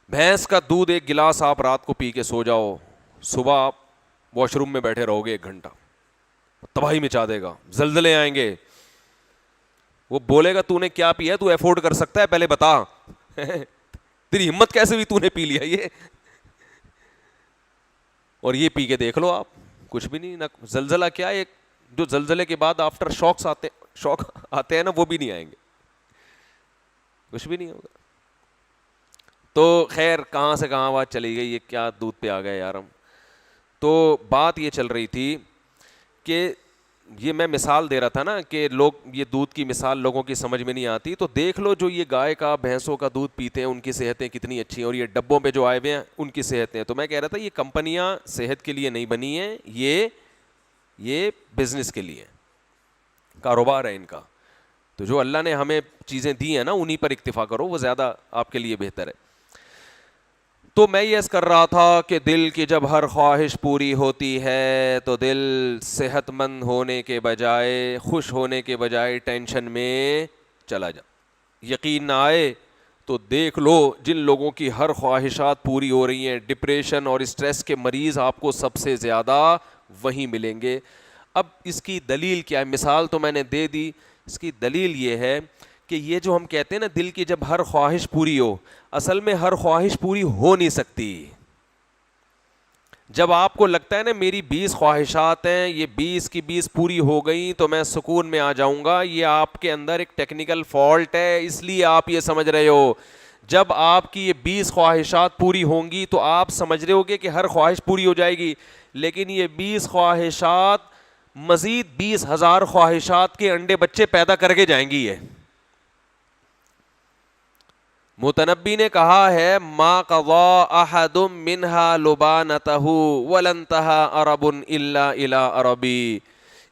بھینس کا دودھ 1 گلاس آپ رات کو پی کے سو جاؤ, صبح آپ واش روم میں بیٹھے رہو گے 1 گھنٹہ, تباہی مچا دے گا, زلزلے آئیں گے. وہ بولے گا تو نے کیا پیا, تو افورڈ کر سکتا ہے پہلے بتا, تیری ہمت کیسے ہوئی تو نے پی لیا یہ. اور یہ پی کے دیکھ لو آپ, کچھ بھی نہیں. نہ زلزلہ کیا, ایک جو زلزلے کے بعد آفٹر شوق آتے ہیں نا, وہ بھی نہیں آئیں گے, کچھ بھی نہیں ہوگا. تو خیر کہاں سے کہاں بات چلی گئی, یہ کیا دودھ پہ آ گئے یار ہم. تو بات یہ چل رہی تھی کہ یہ میں مثال دے رہا تھا نا کہ لوگ یہ دودھ کی مثال لوگوں کی سمجھ میں نہیں آتی, تو دیکھ لو جو یہ گائے کا بھینسوں کا دودھ پیتے ہیں ان کی صحتیں کتنی اچھی ہیں, اور یہ ڈبوں پہ جو آئے ہوئے ہیں ان کی صحتیں. تو میں کہہ رہا تھا یہ کمپنیاں صحت کے لیے نہیں بنی ہیں, یہ بزنس کے لیے, کاروبار ہے ان کا. تو جو اللہ نے ہمیں چیزیں دی ہیں نا انہیں پر اکتفا کرو, وہ زیادہ آپ کے لیے بہتر ہے. تو میں یہ کر رہا تھا کہ دل کی جب ہر خواہش پوری ہوتی ہے تو دل صحت مند ہونے کے بجائے, خوش ہونے کے بجائے ٹینشن میں چلا جا. یقین نہ آئے تو دیکھ لو جن لوگوں کی ہر خواہشات پوری ہو رہی ہیں, ڈپریشن اور اسٹریس کے مریض آپ کو سب سے زیادہ وہیں ملیں گے. اب اس کی دلیل کیا ہے؟ مثال تو میں نے دے دی. اس کی دلیل یہ ہے کہ یہ جو ہم کہتے ہیں نا دل کی جب ہر خواہش پوری ہو, اصل میں ہر خواہش پوری ہو نہیں سکتی. جب آپ کو لگتا ہے نا میری 20 خواہشات ہیں, یہ 20 کی 20 پوری ہو گئیں تو میں سکون میں آ جاؤں گا, یہ آپ کے اندر ایک ٹیکنیکل فالٹ ہے, اس لیے آپ یہ سمجھ رہے ہو. جب آپ کی یہ 20 خواہشات پوری ہوں گی تو آپ سمجھ رہے ہوگے کہ ہر خواہش پوری ہو جائے گی, لیکن یہ 20 خواہشات مزید 20,000 خواہشات کے انڈے بچے پیدا کر کے جائیں گی. یہ متنبی نے کہا ہے ما قضا احد منها لبانته ولن انتهى عرب الا الى عربی.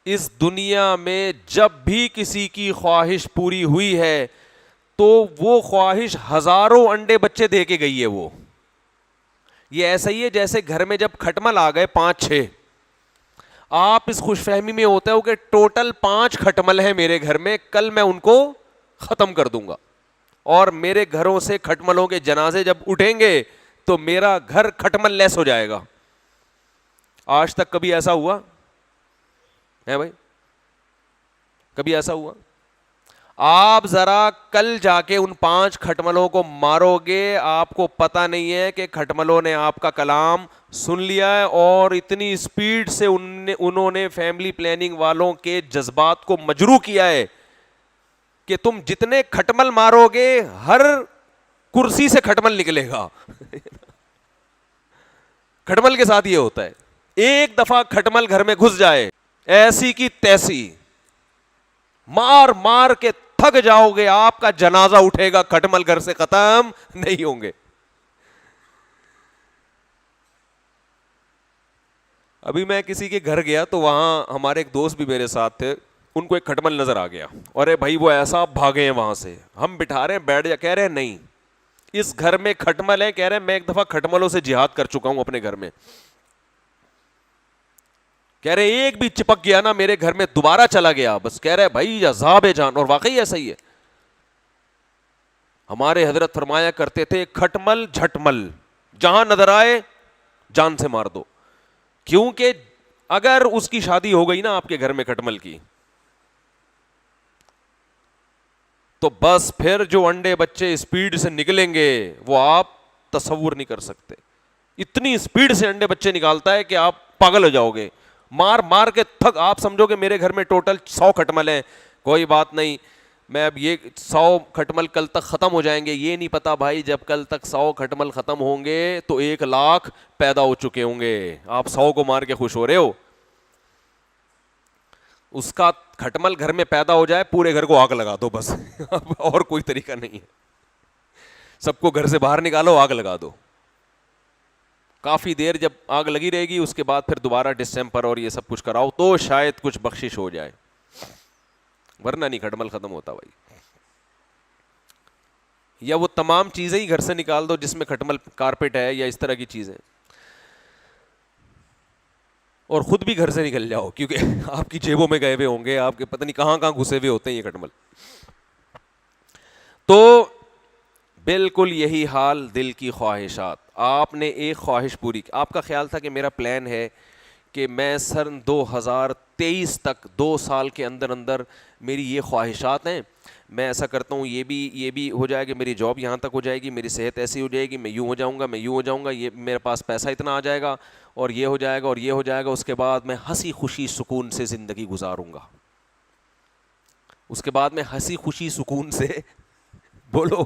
اس دنیا میں جب بھی کسی کی خواہش پوری ہوئی ہے تو وہ خواہش ہزاروں انڈے بچے دے کے گئی ہے. وہ یہ ایسا ہی ہے جیسے گھر میں جب کھٹمل آ گئے 5-6, آپ اس خوش فہمی میں ہوتے ہو کہ ٹوٹل 5 کھٹمل ہیں میرے گھر میں, کل میں ان کو ختم کر دوں گا, اور میرے گھروں سے کھٹملوں کے جنازے جب اٹھیں گے تو میرا گھر کھٹمل لیس ہو جائے گا. آج تک کبھی ایسا ہوا ہے بھائی؟ کبھی ایسا ہوا؟ آپ ذرا کل جا کے ان 5 کھٹملوں کو مارو گے, آپ کو پتہ نہیں ہے کہ کھٹملوں نے آپ کا کلام سن لیا ہے, اور اتنی اسپیڈ سے انہوں نے فیملی پلاننگ والوں کے جذبات کو مجروح کیا ہے کہ تم جتنے کھٹمل مارو گے ہر کرسی سے کھٹمل نکلے گا. کھٹمل کے ساتھ یہ ہوتا ہے, ایک دفعہ کھٹمل گھر میں گھس جائے ایسی کی تیسی, مار مار کے تھک جاؤ گے, آپ کا جنازہ اٹھے گا, کھٹمل گھر سے ختم نہیں ہوں گے. ابھی میں کسی کے گھر گیا تو وہاں ہمارے ایک دوست بھی میرے ساتھ تھے, ان کو ایک کھٹمل نظر آ گیا, ارے بھائی وہ ایسا بھاگے ہیں وہاں سے. ہم بٹھا رہے ہیں بیٹھ جا, کہہ رہے ہیں نہیں اس گھر میں کھٹمل ہے, کہہ رہے ہیں میں ایک دفعہ کھٹملوں سے جہاد کر چکا ہوں اپنے گھر میں, کہہ رہے ایک بھی چپک گیا نا میرے گھر میں دوبارہ چلا گیا بس, کہہ رہے بھائی عذاب ہے جان. اور واقعی ایسا ہی ہے. ہمارے حضرت فرمایا کرتے تھے کھٹمل جھٹمل جہاں نظر آئے جان سے مار دو, کیونکہ اگر اس کی شادی ہو گئی نا آپ کے گھر میں کھٹمل کی, تو بس پھر جو انڈے بچے اسپیڈ سے نکلیں گے وہ آپ تصور نہیں کر سکتے. اتنی اسپیڈ سے انڈے بچے نکالتا ہے کہ آپ پاگل ہو جاؤ گے, مار مار کے تھک. آپ سمجھو کہ میرے گھر میں ٹوٹل 100 کھٹمل ہیں, کوئی بات نہیں, میں اب یہ 100 کھٹمل کل تک ختم ہو جائیں گے, یہ نہیں پتا بھائی جب کل تک 100 کھٹمل ختم ہوں گے تو 1,00,000 پیدا ہو چکے ہوں گے. آپ 100 کو مار کے خوش ہو رہے ہو, اس کا کھٹمل گھر میں پیدا ہو جائے پورے گھر کو آگ لگا دو بس. اور کوئی طریقہ نہیں ہے, سب کو گھر سے باہر نکالو, آگ لگا دو. کافی دیر جب آگ لگی رہے گی اس کے بعد پھر دوبارہ ڈسٹمپر اور یہ سب کچھ کراؤ تو شاید کچھ بخشش ہو جائے, ورنہ نہیں کھٹمل ختم ہوتا بھائی. یا وہ تمام چیزیں ہی گھر سے نکال دو جس میں کھٹمل, کارپیٹ ہے یا اس طرح کی چیزیں, اور خود بھی گھر سے نکل جاؤ کیونکہ آپ کی جیبوں میں گئے ہوئے ہوں گے, آپ کے پتہ نہیں کہاں کہاں گھسے ہوئے ہوتے ہیں یہ کھٹمل. تو بالکل یہی حال دل کی خواہشات. آپ نے ایک خواہش پوری کی, آپ کا خیال تھا کہ میرا پلان ہے کہ میں سن 2023 تک 2 سال کے اندر اندر میری یہ خواہشات ہیں, میں ایسا کرتا ہوں, یہ بھی ہو جائے گا, میری جاب یہاں تک ہو جائے گی, میری صحت ایسی ہو جائے گی, میں یوں ہو جاؤں گا, میں یوں ہو جاؤں گا, یہ میرے پاس پیسہ اتنا آ جائے گا, اور یہ ہو جائے گا, اور یہ ہو جائے گا, اس کے بعد میں ہنسی خوشی سکون سے زندگی گزاروں گا. اس کے بعد میں ہنسی خوشی سکون سے بولو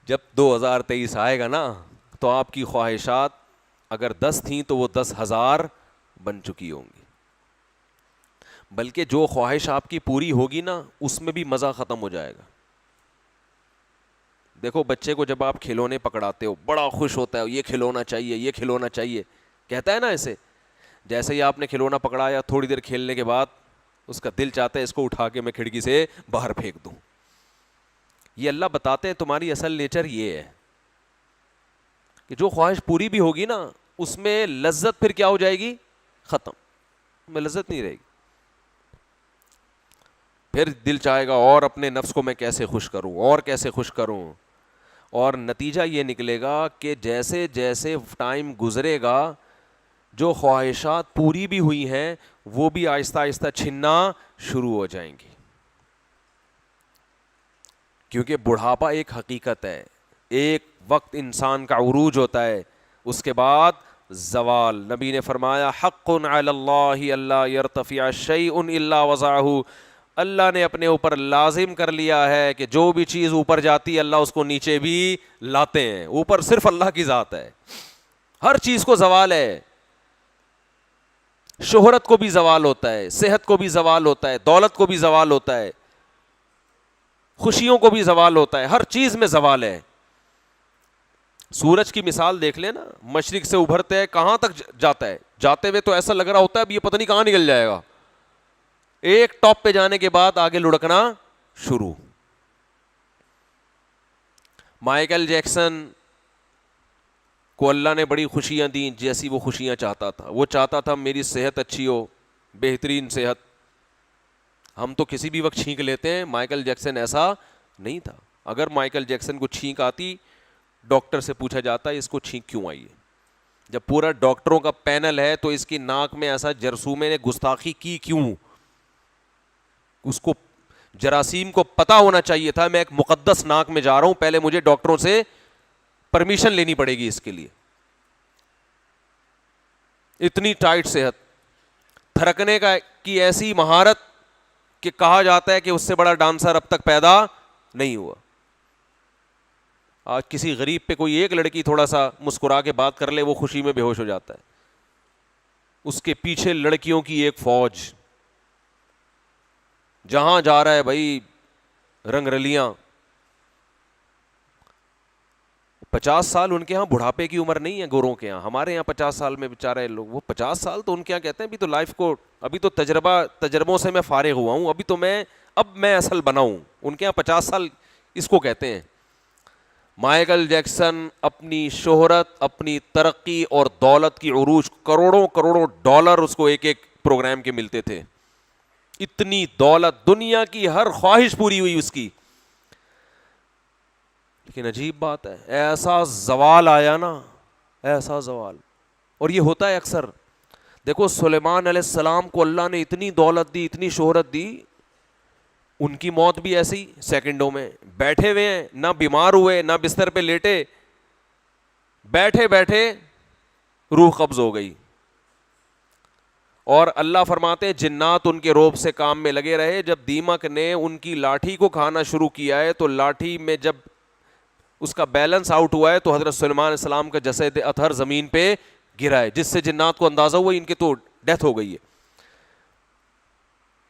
جب 2023 آئے گا نا تو آپ کی خواہشات اگر 10 تھیں تو وہ 10,000 بن چکی ہوں گی. بلکہ جو خواہش آپ کی پوری ہوگی نا اس میں بھی مزہ ختم ہو جائے گا. دیکھو بچے کو جب آپ کھلونے پکڑاتے ہو بڑا خوش ہوتا ہے, یہ کھلونا چاہیے, یہ کھلونا چاہیے, کہتا ہے نا ایسے. جیسے ہی آپ نے کھلونا پکڑایا تھوڑی دیر کھیلنے کے بعد اس کا دل چاہتا ہے اس کو اٹھا کے میں کھڑکی سے باہر پھینک دوں. یہ اللہ بتاتے ہیں تمہاری اصل نیچر یہ ہے کہ جو خواہش پوری بھی ہوگی نا اس میں لذت پھر کیا ہو جائے گی, ختم, میں لذت نہیں رہے گی. پھر دل چاہے گا اور اپنے نفس کو میں کیسے خوش کروں اور کیسے خوش کروں. اور نتیجہ یہ نکلے گا کہ جیسے جیسے ٹائم گزرے گا جو خواہشات پوری بھی ہوئی ہیں وہ بھی آہستہ آہستہ چھننا شروع ہو جائیں گی. کیونکہ بڑھاپا ایک حقیقت ہے, ایک وقت انسان کا عروج ہوتا ہے, اس کے بعد زوال. نبی نے فرمایا حق علی اللہ الا یرتفع شیء الا وضعہ, اللہ نے اپنے اوپر لازم کر لیا ہے کہ جو بھی چیز اوپر جاتی ہے اللہ اس کو نیچے بھی لاتے ہیں. اوپر صرف اللہ کی ذات ہے, ہر چیز کو زوال ہے. شہرت کو بھی زوال ہوتا ہے, صحت کو بھی زوال ہوتا ہے, دولت کو بھی زوال ہوتا ہے, خوشیوں کو بھی زوال ہوتا ہے, ہر چیز میں زوال ہے. سورج کی مثال دیکھ لیں نا, مشرق سے ابھرتے ہے کہاں تک جاتا ہے, جاتے ہوئے تو ایسا لگ رہا ہوتا ہے اب یہ پتہ نہیں کہاں نکل جائے گا, ایک ٹاپ پہ جانے کے بعد آگے لڑکنا شروع. مائیکل جیکسن کو اللہ نے بڑی خوشیاں دیں جیسی وہ خوشیاں چاہتا تھا. وہ چاہتا تھا میری صحت اچھی ہو, بہترین صحت. ہم تو کسی بھی وقت چھینک لیتے ہیں, مائیکل جیکسن ایسا نہیں تھا. اگر مائیکل جیکسن کو چھینک آتی ڈاکٹر سے پوچھا جاتا ہے اس کو چھینک کیوں آئی ہے. جب پورا ڈاکٹروں کا پینل ہے تو اس کی ناک میں ایسا جرثومے نے گستاخی کی کیوں. اس کو جراثیم کو پتا ہونا چاہیے تھا میں ایک مقدس ناک میں جا رہا ہوں, پہلے مجھے ڈاکٹروں سے پرمیشن لینی پڑے گی اس کے لیے. اتنی ٹائٹ صحت, تھرکنے کا کی ایسی مہارت کہ کہا جاتا ہے کہ اس سے بڑا ڈانسر اب تک پیدا نہیں ہوا. آج کسی غریب پہ کوئی ایک لڑکی تھوڑا سا مسکرا کے بات کر لے وہ خوشی میں بے ہوش ہو جاتا ہے. اس کے پیچھے لڑکیوں کی ایک فوج, جہاں جا رہا ہے بھائی رنگ رلیاں. 50 سال ان کے ہاں بڑھاپے کی عمر نہیں ہے گوروں کے ہاں. ہمارے یہاں 50 سال میں بیچارے لوگ, وہ 50 سال تو ان کے یہاں کہتے ہیں ابھی تو لائف کو, ابھی تو تجربوں سے میں فارغ ہوا ہوں, ابھی تو اب میں اصل بنا ہوں. ان کے یہاں 50 سال اس کو کہتے ہیں. مائیکل جیکسن اپنی شہرت, اپنی ترقی اور دولت کی عروج, کروڑوں کروڑوں ڈالر اس کو ایک ایک پروگرام کے ملتے تھے. اتنی دولت, دنیا کی ہر خواہش پوری ہوئی اس کی. لیکن عجیب بات ہے ایسا زوال آیا نا, ایسا زوال. اور یہ ہوتا ہے اکثر. دیکھو سلیمان علیہ السلام کو اللہ نے اتنی دولت دی, اتنی شہرت دی, ان کی موت بھی ایسی سیکنڈوں میں. بیٹھے ہوئے ہیں, نہ بیمار ہوئے نہ بستر پہ لیٹے, بیٹھے بیٹھے روح قبض ہو گئی. اور اللہ فرماتے ہیں جنات ان کے روب سے کام میں لگے رہے. جب دیمک نے ان کی لاٹھی کو کھانا شروع کیا ہے تو لاٹھی میں جب اس کا بیلنس آؤٹ ہوا ہے تو حضرت سلیمان علیہ السلام کا جسد اطہر زمین پہ گرا ہے, جس سے جنات کو اندازہ ہوا ان کے تو ڈیتھ ہو گئی ہے.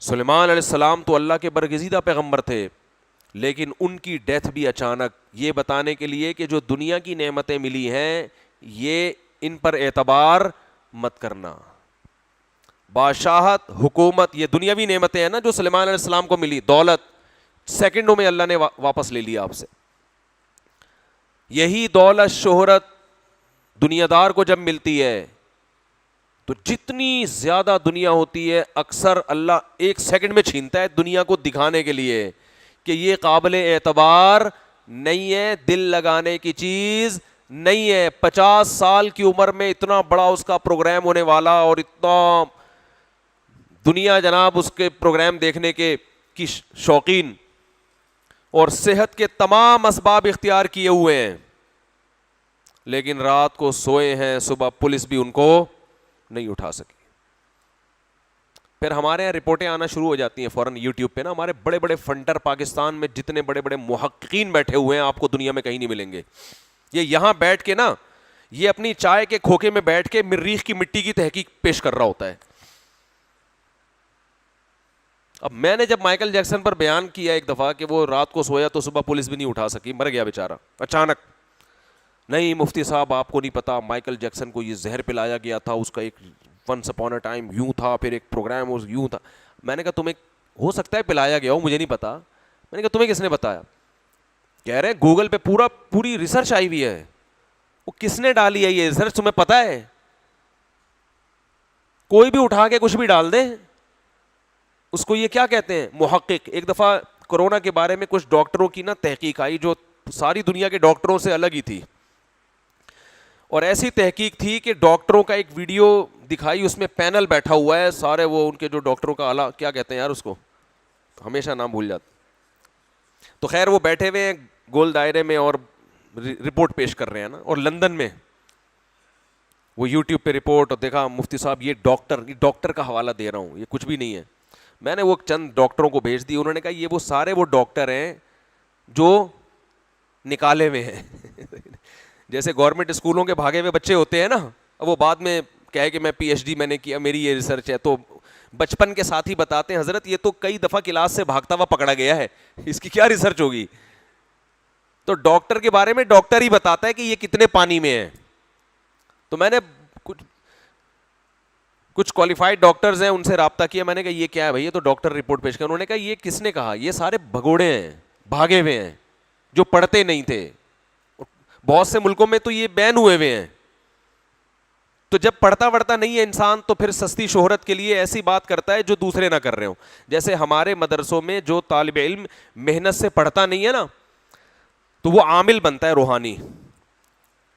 سلیمان علیہ السلام تو اللہ کے برگزیدہ پیغمبر تھے, لیکن ان کی ڈیتھ بھی اچانک, یہ بتانے کے لیے کہ جو دنیا کی نعمتیں ملی ہیں یہ ان پر اعتبار مت کرنا. بادشاہت, حکومت, یہ دنیاوی نعمتیں ہیں نا جو سلیمان علیہ السلام کو ملی, دولت سیکنڈوں میں اللہ نے واپس لے لیا آپ سے. یہی دولت, شہرت دنیا دار کو جب ملتی ہے تو جتنی زیادہ دنیا ہوتی ہے اکثر اللہ ایک سیکنڈ میں چھینتا ہے دنیا کو دکھانے کے لیے کہ یہ قابل اعتبار نہیں ہے, دل لگانے کی چیز نہیں ہے. 50 سال کی عمر میں اتنا بڑا اس کا پروگرام ہونے والا, اور اتنا دنیا جناب اس کے پروگرام دیکھنے کے کی شوقین, اور صحت کے تمام اسباب اختیار کیے ہوئے ہیں, لیکن رات کو سوئے ہیں, صبح پولیس بھی ان کو نہیں اٹھا سکی. پھر ہمارے یہاں رپورٹیں آنا شروع ہو جاتی ہیں فوراً یوٹیوب پہ نا, ہمارے بڑے بڑے فنڈر پاکستان میں جتنے بڑے بڑے محققین بیٹھے ہوئے ہیں آپ کو دنیا میں کہیں نہیں ملیں گے. یہ یہاں بیٹھ کے نا یہ اپنی چائے کے کھوکے میں بیٹھ کے مریخ کی مٹی کی تحقیق پیش کر رہا ہوتا ہے. اب میں نے جب مائیکل جیکسن پر بیان کیا ایک دفعہ کہ وہ رات کو سویا تو صبح پولیس بھی نہیں اٹھا سکی, مر گیا بیچارہ اچانک. نہیں مفتی صاحب آپ کو نہیں پتا, مائیکل جیکسن کو یہ زہر پلایا گیا تھا, اس کا ایک ونس اپون اے ٹائم یوں تھا, پھر ایک پروگرام یوں تھا. میں نے کہا تمہیں ہو سکتا ہے پلایا گیا ہو, مجھے نہیں پتا. میں نے کہا تمہیں کس نے بتایا؟ کہہ رہے گوگل پہ پوری ریسرچ آئی ہوئی ہے. وہ کس نے ڈالی ہے یہ ریسرچ تمہیں پتا ہے؟ کوئی بھی اٹھا کے کچھ بھی ڈال دے, اس کو یہ کیا کہتے ہیں محقق. ایک دفعہ کورونا کے بارے میں کچھ ڈاکٹروں کی نا تحقیق آئی جو ساری دنیا کے ڈاکٹروں سے الگ ہی تھی, اور ایسی تحقیق تھی کہ ڈاکٹروں کا ایک ویڈیو دکھائی, اس میں پینل بیٹھا ہوا ہے سارے, وہ ان کے جو ڈاکٹروں کا اعلیٰ کیا کہتے ہیں یار اس کو, ہمیشہ نام بھول جاتا. تو خیر وہ بیٹھے ہوئے ہیں گول دائرے میں اور رپورٹ پیش کر رہے ہیں نا, اور لندن میں وہ یوٹیوب پہ رپورٹ, اور دیکھا مفتی صاحب یہ ڈاکٹر کا حوالہ دے رہا ہوں, یہ کچھ بھی نہیں ہے. میں نے وہ چند ڈاکٹروں کو بھیج دی, انہوں نے کہا یہ وہ سارے وہ ڈاکٹر ہیں جو نکالے ہوئے ہیں. جیسے گورنمنٹ اسکولوں کے بھاگے ہوئے بچے ہوتے ہیں نا, وہ بعد میں کہے کہ میں پی ایچ ڈی میں نے کیا, میری یہ ریسرچ ہے, تو بچپن کے ساتھ ہی بتاتے ہیں حضرت یہ تو کئی دفعہ کلاس سے بھاگتا ہوا پکڑا گیا ہے, اس کی کیا ریسرچ ہوگی. تو ڈاکٹر کے بارے میں ڈاکٹر ہی بتاتا ہے کہ یہ کتنے پانی میں ہے. تو میں نے کچھ کوالیفائڈ ڈاکٹرز ہیں ان سے رابطہ کیا, میں نے کہا یہ کیا ہے بھائی, یہ تو ڈاکٹر رپورٹ پیش کر. انہوں نے کہا یہ کس نے کہا, یہ سارے بھگوڑے ہیں, بھاگے ہوئے ہیں, جو پڑھتے نہیں تھے. بہت سے ملکوں میں تو یہ بین ہوئے ہوئے ہیں. تو جب پڑھتا وڑھتا نہیں ہے انسان تو پھر سستی شہرت کے لیے ایسی بات کرتا ہے جو دوسرے نہ کر رہے ہوں. جیسے ہمارے مدرسوں میں جو طالب علم محنت سے پڑھتا نہیں ہے نا, تو وہ عامل بنتا ہے روحانی.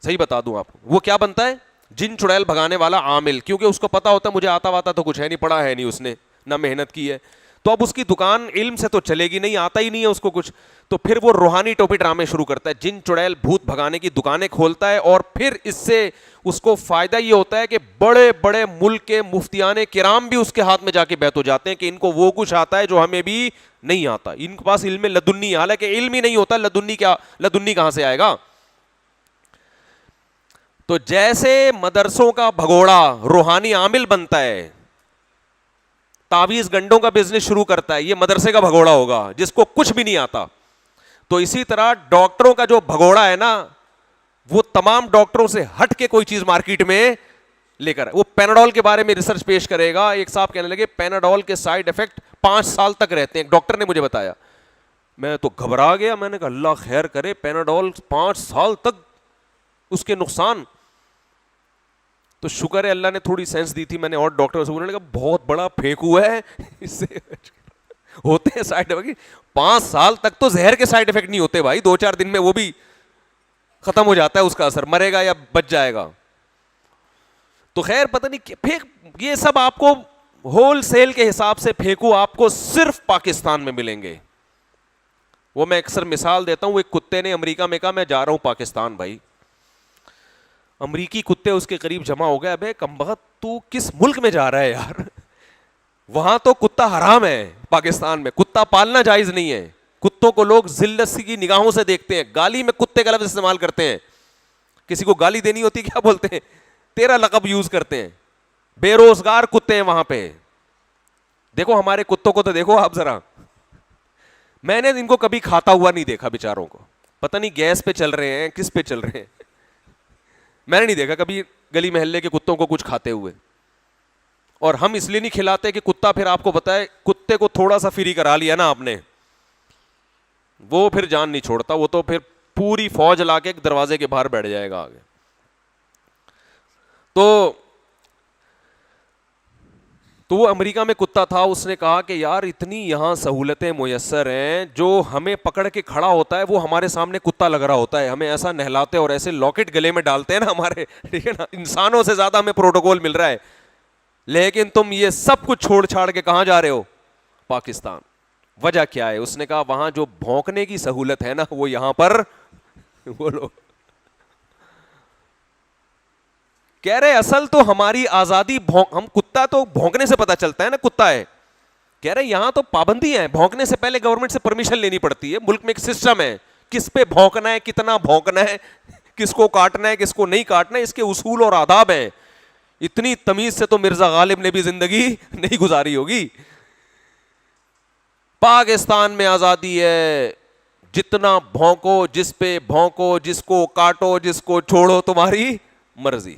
صحیح بتا دوں آپ کو, وہ کیا بنتا ہے؟ جن چڑیل بھگانے والا عامل, کیونکہ اس کو پتا ہوتا ہے مجھے آتا واتا تو کچھ ہے نہیں, پڑھا ہے نہیں اس نے, نہ محنت کی ہے. تو اب اس کی دکان علم سے تو چلے گی نہیں, آتا ہی نہیں ہے اس کو کچھ. تو پھر وہ روحانی ٹوپی ڈرامے شروع کرتا ہے, جن چڑیل بھوت بھگانے کی دکانیں کھولتا ہے, اور پھر اس سے اس کو فائدہ یہ ہوتا ہے کہ بڑے بڑے ملک کے مفتیان کرام بھی اس کے ہاتھ میں جا کے بیعت ہو جاتے ہیں کہ ان کو وہ کچھ آتا ہے جو ہمیں بھی نہیں آتا. ان کے پاس علم لدنی, حالانکہ علم ہی نہیں ہوتا, لدنی کہاں سے آئے گا. تو جیسے مدرسوں کا بھگوڑا روحانی عامل بنتا ہے, تعویذ گنڈوں کا بزنس شروع کرتا ہے, یہ مدرسے کا بھگوڑا ہوگا جس کو کچھ بھی نہیں آتا. تو اسی طرح ڈاکٹروں کا جو بھگوڑا ہے نا, وہ تمام ڈاکٹروں سے ہٹ کے کوئی چیز مارکیٹ میں لے کر, وہ پیناڈول کے بارے میں ریسرچ پیش کرے گا. ایک صاحب کہنے لگے پیناڈول کے سائیڈ افیکٹ 5 سال تک رہتے ہیں, ایک ڈاکٹر نے مجھے بتایا. میں تو گھبرا گیا, میں نے کہا اللہ خیر کرے, پیناڈول 5 سال تک اس کے نقصان. تو شکر ہے اللہ نے تھوڑی سینس دی تھی, میں نے اور ڈاکٹر سے بولنے لگا بہت بڑا پھینکو ہے, اس سے ہوتے ہیں سائڈ افیکٹ. 5 سال تک تو زہر کے سائڈ افیکٹ نہیں ہوتے بھائی, 2-4 دن میں وہ بھی ختم ہو جاتا ہے اس کا اثر, مرے گا یا بچ جائے گا. تو خیر پتہ نہیں پھینک, یہ سب آپ کو ہول سیل کے حساب سے پھینکو آپ کو صرف پاکستان میں ملیں گے. وہ میں اکثر مثال دیتا ہوں, ایک کتے نے امریکہ میں کہا میں جا رہا ہوں پاکستان. بھائی امریکی کتے اس کے قریب جمع ہو گئے, ابے کمبخت تو کس ملک میں جا رہا ہے یار, وہاں تو کتا حرام ہے, پاکستان میں کتا پالنا جائز نہیں ہے. کتوں کو لوگ ذلت کی نگاہوں سے دیکھتے ہیں, گالی میں کتے کا لفظ استعمال کرتے ہیں. کسی کو گالی دینی ہوتی کیا بولتے ہیں, تیرا لقب یوز کرتے ہیں. بے روزگار کتے ہیں وہاں پہ. دیکھو ہمارے کتوں کو تو دیکھو آپ ذرا, میں نے ان کو کبھی کھاتا ہوا نہیں دیکھا بیچاروں کو, پتہ نہیں گیس پہ چل رہے ہیں کس پہ چل رہے ہیں, میں نے نہیں دیکھا کبھی گلی محلے کے کتوں کو کچھ کھاتے ہوئے. اور ہم اس لیے نہیں کھلاتے کہ کتا پھر آپ کو بتائے, کتے کو تھوڑا سا فری کرا لیا نا آپ نے, وہ پھر جان نہیں چھوڑتا, وہ تو پھر پوری فوج لا کے دروازے کے باہر بیٹھ جائے گا آگے. تو وہ امریکہ میں کتا تھا, اس نے کہا کہ یار اتنی یہاں سہولتیں میسر ہیں, جو ہمیں پکڑ کے کھڑا ہوتا ہے وہ ہمارے سامنے کتا لگ رہا ہوتا ہے, ہمیں ایسا نہلاتے اور ایسے لاکٹ گلے میں ڈالتے ہیں نا ہمارے, ٹھیک ہے نا, انسانوں سے زیادہ ہمیں پروٹوکول مل رہا ہے. لیکن تم یہ سب کچھ چھوڑ چھاڑ کے کہاں جا رہے ہو؟ پاکستان. وجہ کیا ہے؟ اس نے کہا وہاں جو بھونکنے کی سہولت ہے نا وہ یہاں پر وہ لوگ کہہ رہے اصل تو ہماری آزادی, ہم کتا تو بھونکنے سے پتا چلتا ہے نا کتا ہے, کہہ رہے یہاں تو پابندی ہے, بھونکنے سے پہلے گورنمنٹ سے پرمیشن لینی پڑتی ہے. ملک میں ایک سسٹم ہے کس پہ بھونکنا ہے, کتنا بھونکنا ہے, کس کو کاٹنا ہے کس کو نہیں کاٹنا ہے، اس کے اصول اور آداب ہیں. اتنی تمیز سے تو مرزا غالب نے بھی زندگی نہیں گزاری ہوگی. پاکستان میں آزادی ہے، جتنا بھونکو، جس پہ بھونکو، جس کو کاٹو، جس کو چھوڑو، تمہاری مرضی.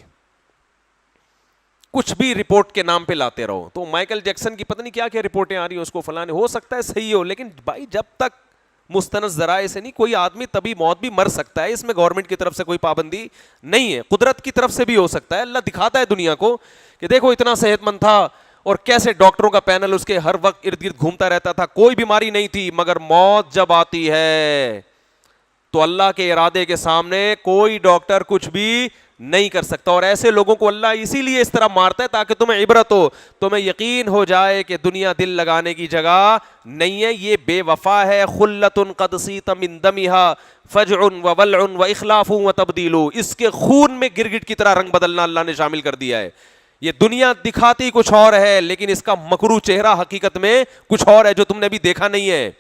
کچھ بھی رپورٹ کے نام پہ لاتے رہو. تو مائیکل جیکسن کی پتہ نہیں کیا کیا رپورٹیں آ رہی ہیں اس کو فلانے، ہو سکتا ہے صحیح ہو، لیکن بھائی جب تک مستند ذرائع سے نہیں، کوئی آدمی طبی موت بھی مر سکتا ہے، اس میں گورنمنٹ کی طرف سے کوئی پابندی نہیں ہے، قدرت کی طرف سے بھی ہو سکتا ہے. اللہ دکھاتا ہے دنیا کو کہ دیکھو اتنا صحت مند تھا، اور کیسے ڈاکٹروں کا پینل اس کے ہر وقت ارد گرد گھومتا رہتا تھا، کوئی بیماری نہیں تھی، مگر موت جب آتی ہے تو اللہ کے ارادے کے سامنے کوئی ڈاکٹر کچھ بھی نہیں کر سکتا. اور ایسے لوگوں کو اللہ اسی لیے اس طرح مارتا ہے تاکہ تمہیں عبرت ہو، تمہیں یقین ہو جائے کہ دنیا دل لگانے کی جگہ نہیں ہے، یہ بے وفا ہے. خلۃ قد صیت من دمھا فجع وولع واخلاف وتبدیل، اس کے خون میں گرگٹ کی طرح رنگ بدلنا اللہ نے شامل کر دیا ہے. یہ دنیا دکھاتی کچھ اور ہے، لیکن اس کا مکروہ چہرہ حقیقت میں کچھ اور ہے جو تم نے ابھی دیکھا نہیں ہے.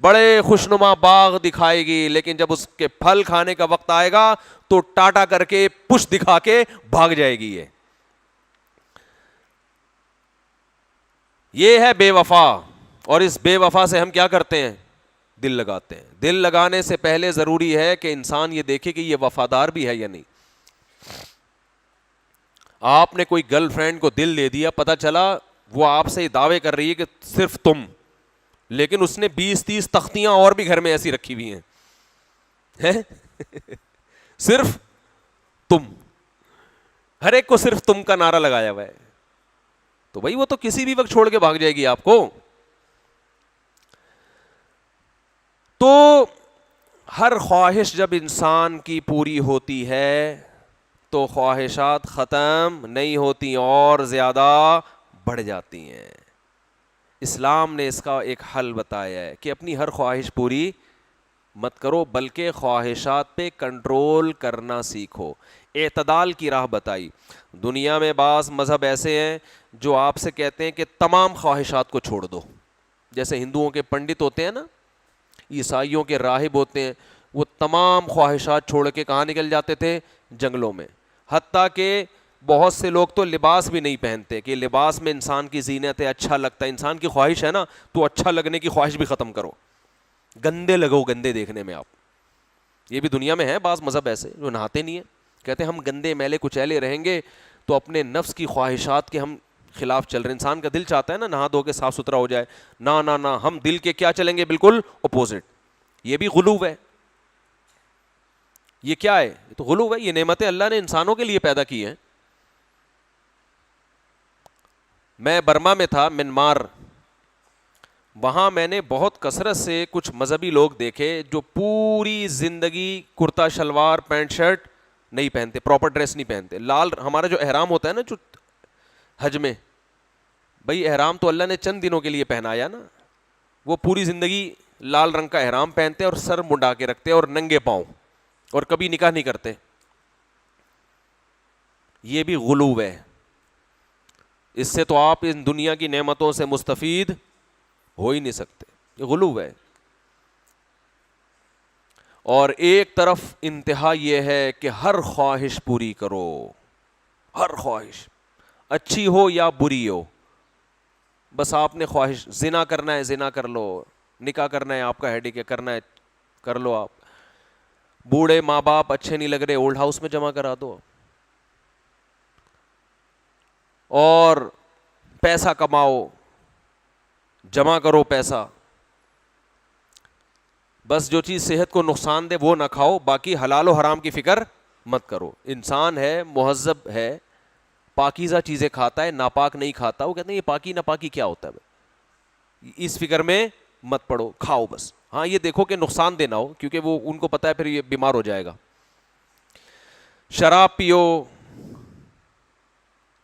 بڑے خوشنما باغ دکھائے گی، لیکن جب اس کے پھل کھانے کا وقت آئے گا تو ٹاٹا کر کے پش دکھا کے بھاگ جائے گی. یہ ہے بے وفا. اور اس بے وفا سے ہم کیا کرتے ہیں؟ دل لگاتے ہیں. دل لگانے سے پہلے ضروری ہے کہ انسان یہ دیکھے کہ یہ وفادار بھی ہے یا نہیں. آپ نے کوئی گرل فرینڈ کو دل دے دیا، پتہ چلا وہ آپ سے دعوے کر رہی ہے کہ صرف تم، لیکن اس نے 20-30 تختیاں اور بھی گھر میں ایسی رکھی ہوئی ہیں صرف تم، ہر ایک کو صرف تم کا نعرہ لگایا ہوا ہے. تو بھائی وہ تو کسی بھی وقت چھوڑ کے بھاگ جائے گی آپ کو. تو ہر خواہش جب انسان کی پوری ہوتی ہے تو خواہشات ختم نہیں ہوتی اور زیادہ بڑھ جاتی ہیں. اسلام نے اس کا ایک حل بتایا ہے کہ اپنی ہر خواہش پوری مت کرو، بلکہ خواہشات پہ کنٹرول کرنا سیکھو. اعتدال کی راہ بتائی. دنیا میں بعض مذہب ایسے ہیں جو آپ سے کہتے ہیں کہ تمام خواہشات کو چھوڑ دو. جیسے ہندوؤں کے پنڈت ہوتے ہیں نا، عیسائیوں کے راہب ہوتے ہیں، وہ تمام خواہشات چھوڑ کے کہاں نکل جاتے تھے؟ جنگلوں میں. حتیٰ کہ بہت سے لوگ تو لباس بھی نہیں پہنتے کہ لباس میں انسان کی زینت ہے، اچھا لگتا ہے. انسان کی خواہش ہے نا، تو اچھا لگنے کی خواہش بھی ختم کرو. گندے لگو گندے دیکھنے میں آپ. یہ بھی دنیا میں ہے بعض مذہب ایسے جو نہاتے نہیں ہیں، کہتے ہیں ہم گندے میلے کچیلے رہیں گے تو اپنے نفس کی خواہشات کے ہم خلاف چل رہے ہیں. انسان کا دل چاہتا ہے نا نہا دھو کے صاف ستھرا ہو جائے، نہ نہ نہ، ہم دل کے کیا چلیں گے؟ بالکل اپوزٹ. یہ بھی غلو ہے. یہ کیا ہے؟ یہ تو غلو ہے. یہ نعمتیں اللہ نے انسانوں کے لیے پیدا کی ہیں. میں برما میں تھا، منمار، وہاں میں نے بہت کثرت سے کچھ مذہبی لوگ دیکھے جو پوری زندگی کرتا شلوار پینٹ شرٹ نہیں پہنتے، پراپر ڈریس نہیں پہنتے. لال ہمارا جو احرام ہوتا ہے نا جو حج میں، بھائی احرام تو اللہ نے چند دنوں کے لیے پہنایا نا، وہ پوری زندگی لال رنگ کا احرام پہنتے اور سر منڈا کے رکھتے اور ننگے پاؤں، اور کبھی نکاح نہیں کرتے. یہ بھی غلو ہے. اس سے تو آپ ان دنیا کی نعمتوں سے مستفید ہو ہی نہیں سکتے. یہ غلو ہے. اور ایک طرف انتہا یہ ہے کہ ہر خواہش پوری کرو، ہر خواہش اچھی ہو یا بری ہو. بس آپ نے خواہش زنا کرنا ہے زنا کر لو، نکاح کرنا ہے آپ کا ہیڈک ہے کرنا ہے کر لو. آپ بوڑھے ماں باپ اچھے نہیں لگ رہے، اولڈ ہاؤس میں جمع کرا دو. اور پیسہ کماؤ، جمع کرو پیسہ. بس جو چیز صحت کو نقصان دے وہ نہ کھاؤ، باقی حلال و حرام کی فکر مت کرو. انسان ہے، مہذب ہے، پاکیزہ چیزیں کھاتا ہے، ناپاک نہیں کھاتا. وہ کہتے ہیں یہ پاکی ناپاکی کیا ہوتا ہے؟ اس فکر میں مت پڑو، کھاؤ بس. ہاں یہ دیکھو کہ نقصان دینا ہو، کیونکہ وہ ان کو پتا ہے پھر یہ بیمار ہو جائے گا. شراب پیو،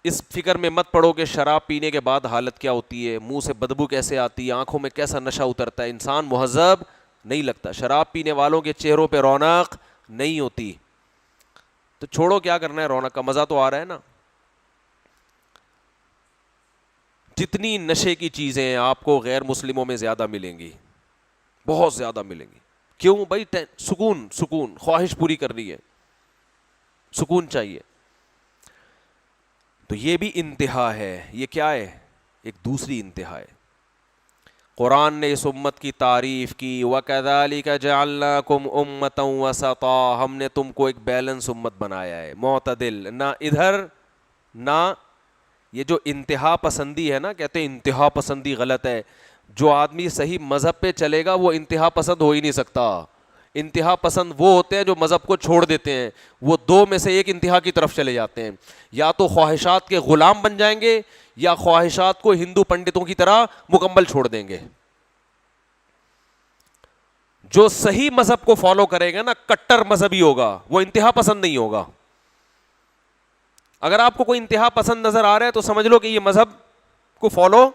اس فکر میں مت پڑو کہ شراب پینے کے بعد حالت کیا ہوتی ہے، منہ سے بدبو کیسے آتی ہے، آنکھوں میں کیسا نشہ اترتا ہے. انسان مہذب نہیں لگتا. شراب پینے والوں کے چہروں پہ رونق نہیں ہوتی. تو چھوڑو، کیا کرنا ہے، رونق کا مزہ تو آ رہا ہے نا. جتنی نشے کی چیزیں آپ کو غیر مسلموں میں زیادہ ملیں گی، بہت زیادہ ملیں گی. کیوں بھائی؟ سکون، خواہش پوری کرنی ہے. سکون چاہیے. تو یہ بھی انتہا ہے. یہ کیا ہے؟ ایک دوسری انتہا ہے. قرآن نے اس امت کی تعریف کی وَكَذَلِكَ جَعَلْنَاكُمْ أُمَّةً وَسَطًا, ہم نے تم کو ایک بیلنس امت بنایا ہے, معتدل, نہ ادھر نہ. یہ جو انتہا پسندی ہے نا, کہتے ہیں انتہا پسندی غلط ہے. جو آدمی صحیح مذہب پہ چلے گا وہ انتہا پسند ہو ہی نہیں سکتا. انتہا پسند وہ ہوتے ہیں جو مذہب کو چھوڑ دیتے ہیں, وہ دو میں سے ایک انتہا کی طرف چلے جاتے ہیں. یا تو خواہشات کے غلام بن جائیں گے یا خواہشات کو ہندو پنڈتوں کی طرح مکمل چھوڑ دیں گے. جو صحیح مذہب کو فالو کرے گا نا, کٹر مذہبی ہوگا, وہ انتہا پسند نہیں ہوگا. اگر آپ کو کوئی انتہا پسند نظر آ رہا ہے تو سمجھ لو کہ یہ مذہب کو فالو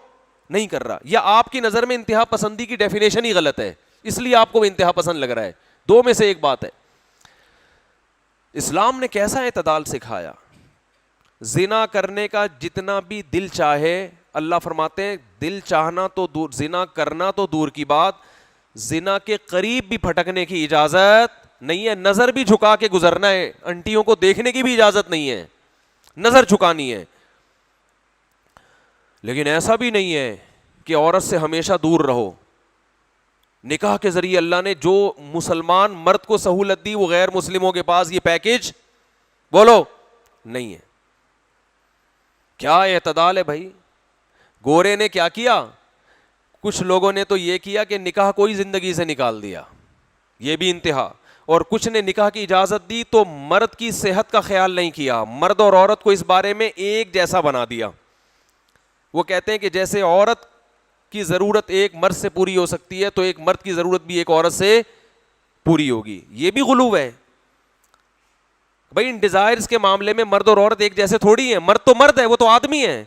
نہیں کر رہا, یا آپ کی نظر میں انتہا پسندی کی ڈیفینیشن ہی غلط ہے, اس لیے آپ کو وہ انتہا پسند لگ رہا ہے. دو میں سے ایک بات ہے. اسلام نے کیسا اعتدال سکھایا. زنا کرنے کا جتنا بھی دل چاہے, اللہ فرماتے ہیں دل چاہنا تو دور, زنا کرنا تو دور کی بات, زنا کے قریب بھی پھٹکنے کی اجازت نہیں ہے. نظر بھی جھکا کے گزرنا ہے, انٹیوں کو دیکھنے کی بھی اجازت نہیں ہے, نظر جھکانی ہے. لیکن ایسا بھی نہیں ہے کہ عورت سے ہمیشہ دور رہو. نکاح کے ذریعے اللہ نے جو مسلمان مرد کو سہولت دی وہ غیر مسلموں کے پاس یہ پیکیج بولو نہیں ہے. کیا اعتدال ہے بھائی. گورے نے کیا کیا, کچھ لوگوں نے تو یہ کیا کہ نکاح کوئی زندگی سے نکال دیا, یہ بھی انتہا. اور کچھ نے نکاح کی اجازت دی تو مرد کی صحت کا خیال نہیں کیا, مرد اور عورت کو اس بارے میں ایک جیسا بنا دیا. وہ کہتے ہیں کہ جیسے عورت کی ضرورت ایک مرد سے پوری ہو سکتی ہے تو ایک مرد کی ضرورت بھی ایک عورت سے پوری ہوگی. یہ بھی غلو ہے بھائی. ان ڈیزائرز کے معاملے میں مرد اور عورت ایک جیسے تھوڑی ہیں. مرد تو مرد ہے, وہ تو آدمی ہے.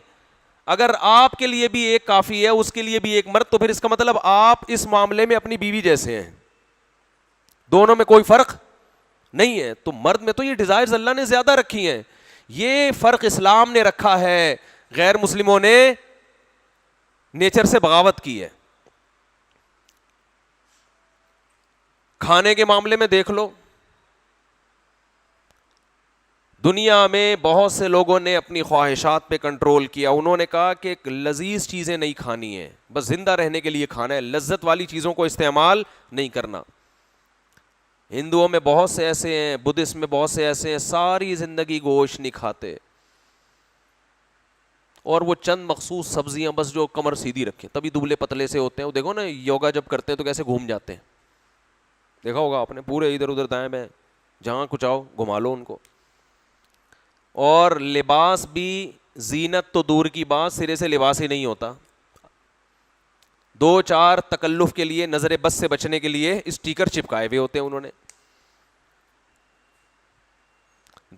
اگر آپ کے لیے بھی ایک کافی ہے, اس کے لیے بھی ایک مرد, تو پھر اس کا مطلب آپ اس معاملے میں اپنی بیوی جیسے ہیں, دونوں میں کوئی فرق نہیں ہے. تو مرد میں تو یہ ڈیزائرز اللہ نے زیادہ رکھی ہیں. یہ فرق اسلام نے رکھا ہے, غیر مسلموں نے نیچر سے بغاوت کی ہے. کھانے کے معاملے میں دیکھ لو, دنیا میں بہت سے لوگوں نے اپنی خواہشات پہ کنٹرول کیا. انہوں نے کہا کہ لذیذ چیزیں نہیں کھانی ہیں, بس زندہ رہنے کے لیے کھانا ہے, لذت والی چیزوں کو استعمال نہیں کرنا. ہندوؤں میں بہت سے ایسے ہیں, بدھسٹ میں بہت سے ایسے ہیں, ساری زندگی گوشت نہیں کھاتے, اور وہ چند مخصوص سبزیاں بس جو کمر سیدھی رکھیں, تبھی دبلے پتلے سے ہوتے ہیں. وہ دیکھو نا یوگا جب کرتے ہیں تو کیسے گھوم جاتے ہیں, دیکھا ہوگا آپ نے, پورے ادھر ادھر دائیں بائیں جہاں کچھ آؤ گھما لو ان کو. اور لباس بھی, زینت تو دور کی بات, سرے سے لباس ہی نہیں ہوتا. دو چار تکلف کے لیے, نظر بد سے بچنے کے لیے اسٹیکر چپکائے ہوئے ہوتے ہیں انہوں نے.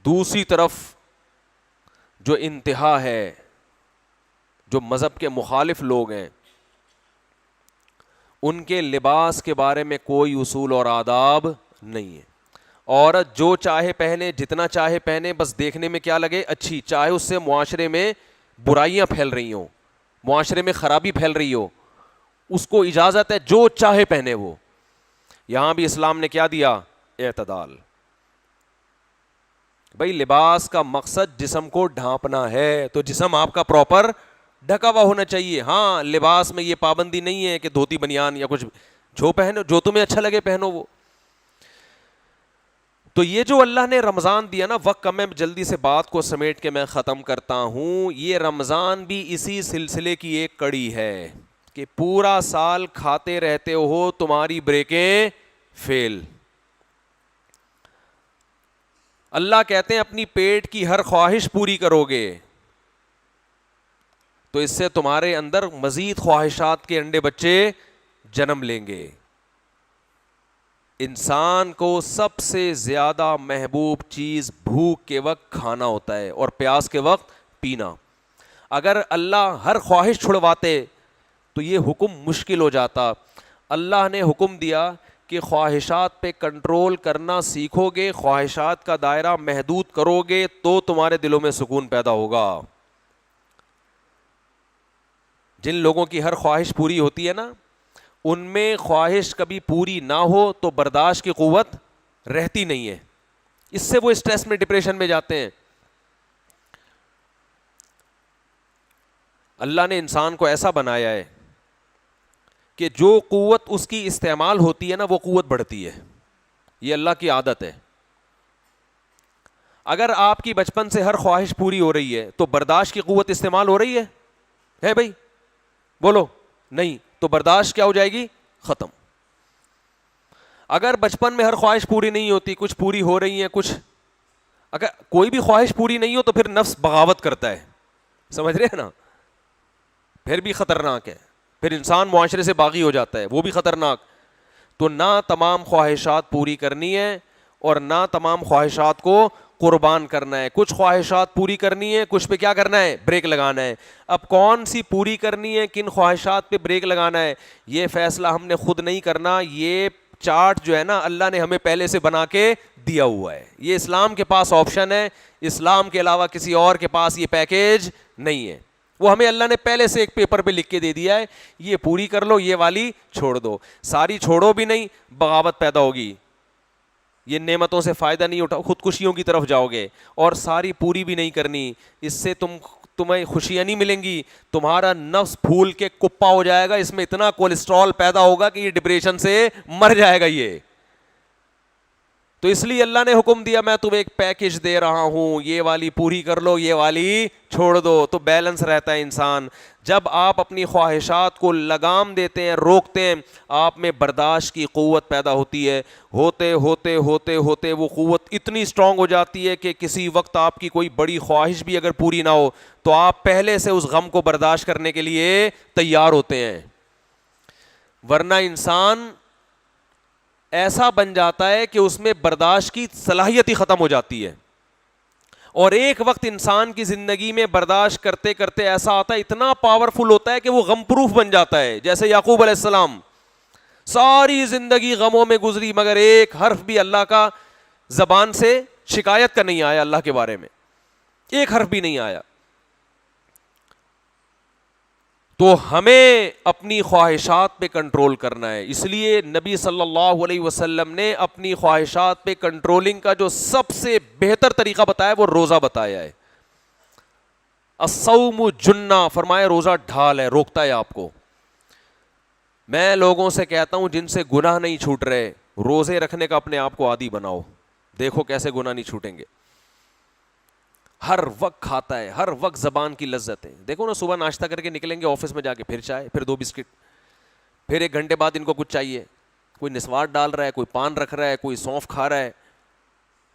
دوسری طرف جو انتہا ہے, جو مذہب کے مخالف لوگ ہیں, ان کے لباس کے بارے میں کوئی اصول اور آداب نہیں ہے. عورت جو چاہے پہنے, جتنا چاہے پہنے, بس دیکھنے میں کیا لگے اچھی, چاہے اس سے معاشرے میں برائیاں پھیل رہی ہوں, معاشرے میں خرابی پھیل رہی ہو, اس کو اجازت ہے جو چاہے پہنے وہ. یہاں بھی اسلام نے کیا دیا, اعتدال. بھائی لباس کا مقصد جسم کو ڈھانپنا ہے, تو جسم آپ کا پراپر ڈھکا ہوا ہونا چاہیے. ہاں لباس میں یہ پابندی نہیں ہے کہ دھوتی بنیان یا کچھ, جو پہنو, جو تمہیں اچھا لگے پہنو وہ. تو یہ جو اللہ نے رمضان دیا نا, وقت کم ہے, جلدی سے بات کو سمیٹ کے میں ختم کرتا ہوں. یہ رمضان بھی اسی سلسلے کی ایک کڑی ہے کہ پورا سال کھاتے رہتے ہو, تمہاری بریکیں فیل. اللہ کہتے ہیں اپنی پیٹ کی ہر خواہش پوری کرو گے تو اس سے تمہارے اندر مزید خواہشات کے انڈے بچے جنم لیں گے. انسان کو سب سے زیادہ محبوب چیز بھوک کے وقت کھانا ہوتا ہے اور پیاس کے وقت پینا. اگر اللہ ہر خواہش چھڑواتے تو یہ حکم مشکل ہو جاتا. اللہ نے حکم دیا کہ خواہشات پہ کنٹرول کرنا سیکھو گے, خواہشات کا دائرہ محدود کرو گے تو تمہارے دلوں میں سکون پیدا ہوگا. جن لوگوں کی ہر خواہش پوری ہوتی ہے نا, ان میں خواہش کبھی پوری نہ ہو تو برداشت کی قوت رہتی نہیں ہے. اس سے وہ اسٹریس میں ڈپریشن میں جاتے ہیں. اللہ نے انسان کو ایسا بنایا ہے کہ جو قوت اس کی استعمال ہوتی ہے نا وہ قوت بڑھتی ہے. یہ اللہ کی عادت ہے. اگر آپ کی بچپن سے ہر خواہش پوری ہو رہی ہے تو برداشت کی قوت استعمال ہو رہی ہے بھائی؟ بولو نہیں. تو برداشت کیا ہو جائے گی؟ ختم. اگر بچپن میں ہر خواہش پوری نہیں ہوتی, کچھ پوری ہو رہی ہیں, کچھ, اگر کوئی بھی خواہش پوری نہیں ہو تو پھر نفس بغاوت کرتا ہے, سمجھ رہے ہیں نا, پھر بھی خطرناک ہے. پھر انسان معاشرے سے باغی ہو جاتا ہے, وہ بھی خطرناک. تو نہ تمام خواہشات پوری کرنی ہے اور نہ تمام خواہشات کو قربان کرنا ہے. کچھ خواہشات پوری کرنی ہے, کچھ پہ کیا کرنا ہے؟ بریک لگانا ہے. اب کون سی پوری کرنی ہے, کن خواہشات پہ بریک لگانا ہے, یہ فیصلہ ہم نے خود نہیں کرنا. یہ چارٹ جو ہے نا اللہ نے ہمیں پہلے سے بنا کے دیا ہوا ہے. یہ اسلام کے پاس آپشن ہے, اسلام کے علاوہ کسی اور کے پاس یہ پیکیج نہیں ہے. وہ ہمیں اللہ نے پہلے سے ایک پیپر پہ لکھ کے دے دیا ہے, یہ پوری کر لو, یہ والی چھوڑ دو. ساری چھوڑو بھی نہیں, بغاوت پیدا ہوگی, یہ نعمتوں سے فائدہ نہیں اٹھاؤ, خودکشیوں کی طرف جاؤ گے. اور ساری پوری بھی نہیں کرنی, اس سے تمہیں خوشیاں نہیں ملیں گی, تمہارا نفس پھول کے کپا ہو جائے گا, اس میں اتنا کولیسٹرول پیدا ہوگا کہ یہ ڈپریشن سے مر جائے گا یہ. تو اس لیے اللہ نے حکم دیا میں تمہیں ایک پیکج دے رہا ہوں, یہ والی پوری کر لو, یہ والی چھوڑ دو. تو بیلنس رہتا ہے انسان. جب آپ اپنی خواہشات کو لگام دیتے ہیں, روکتے ہیں, آپ میں برداشت کی قوت پیدا ہوتی ہے. ہوتے ہوتے ہوتے ہوتے وہ قوت اتنی اسٹرانگ ہو جاتی ہے کہ کسی وقت آپ کی کوئی بڑی خواہش بھی اگر پوری نہ ہو تو آپ پہلے سے اس غم کو برداشت کرنے کے لیے تیار ہوتے ہیں. ورنہ انسان ایسا بن جاتا ہے کہ اس میں برداشت کی صلاحیت ہی ختم ہو جاتی ہے. اور ایک وقت انسان کی زندگی میں برداشت کرتے کرتے ایسا آتا ہے, اتنا پاورفل ہوتا ہے کہ وہ غم پروف بن جاتا ہے. جیسے یعقوب علیہ السلام, ساری زندگی غموں میں گزری مگر ایک حرف بھی اللہ کا زبان سے شکایت کا نہیں آیا, اللہ کے بارے میں ایک حرف بھی نہیں آیا. تو ہمیں اپنی خواہشات پہ کنٹرول کرنا ہے. اس لیے نبی صلی اللہ علیہ وسلم نے اپنی خواہشات پہ کنٹرولنگ کا جو سب سے بہتر طریقہ بتایا وہ روزہ بتایا ہے. الصوم جنہ, فرمایا روزہ ڈھال ہے, روکتا ہے آپ کو. میں لوگوں سے کہتا ہوں جن سے گناہ نہیں چھوٹ رہے, روزے رکھنے کا اپنے آپ کو عادی بناؤ, دیکھو کیسے گناہ نہیں چھوٹیں گے. ہر وقت کھاتا ہے, ہر وقت زبان کی لذت ہے. دیکھو نا, صبح ناشتہ کر کے نکلیں گے آفس میں جا کے, پھر چائے, پھر 2 بسکٹ, پھر 1 گھنٹے بعد ان کو کچھ چاہیے. کوئی نسوار ڈال رہا ہے, کوئی پان رکھ رہا ہے, کوئی سونف کھا رہا ہے.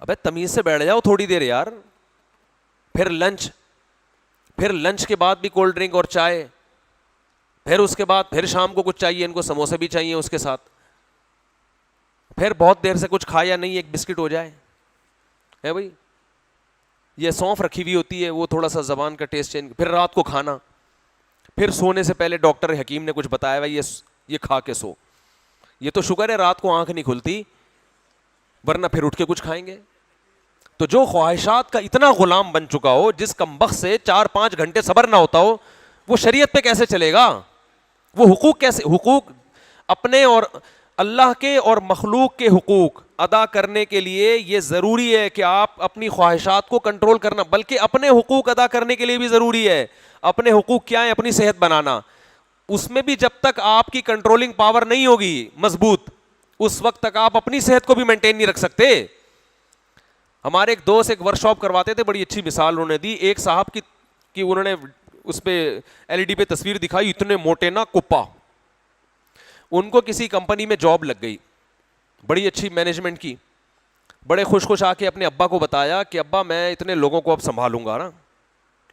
ابے تمیز سے بیٹھ جاؤ تھوڑی دیر یار. پھر لنچ کے بعد بھی کولڈ ڈرنک اور چائے, پھر اس کے بعد پھر شام کو کچھ چاہیے, ان کو سموسے بھی چاہیے اس کے ساتھ. پھر بہت دیر سے کچھ کھایا نہیں, 1 بسکٹ ہو جائے ہے بھائی. یہ سونف رکھی ہوئی ہوتی ہے, وہ تھوڑا سا زبان کا ٹیسٹ چینج. پھر رات کو کھانا, پھر سونے سے پہلے ڈاکٹر حکیم نے کچھ بتایا بھائی یہ کھا کے سو. یہ تو شکر ہے رات کو آنکھ نہیں کھلتی, ورنہ پھر اٹھ کے کچھ کھائیں گے. تو جو خواہشات کا اتنا غلام بن چکا ہو, جس کمبخت سے 4-5 گھنٹے صبر نہ ہوتا ہو, وہ شریعت پہ کیسے چلے گا؟ وہ حقوق اپنے اور اللہ کے اور مخلوق کے حقوق ادا کرنے کے لیے یہ ضروری ہے کہ آپ اپنی خواہشات کو کنٹرول کرنا, بلکہ اپنے حقوق ادا کرنے کے لیے بھی ضروری ہے. اپنے حقوق کیا ہیں؟ اپنی صحت بنانا. اس میں بھی جب تک آپ کی کنٹرولنگ پاور نہیں ہوگی مضبوط, اس وقت تک آپ اپنی صحت کو بھی مینٹین نہیں رکھ سکتے. ہمارے ایک دوست ایک ورک شاپ کرواتے تھے, بڑی اچھی مثال انہوں نے دی. ایک صاحب کی انہوں نے اس پہ LED پہ تصویر دکھائی, اتنے موٹے نا کپا. ان کو کسی کمپنی میں جاب لگ گئی, بڑی اچھی مینجمنٹ کی. بڑے خوش آ کے اپنے ابا کو بتایا کہ ابا میں اتنے لوگوں کو اب سنبھالوں گا نا.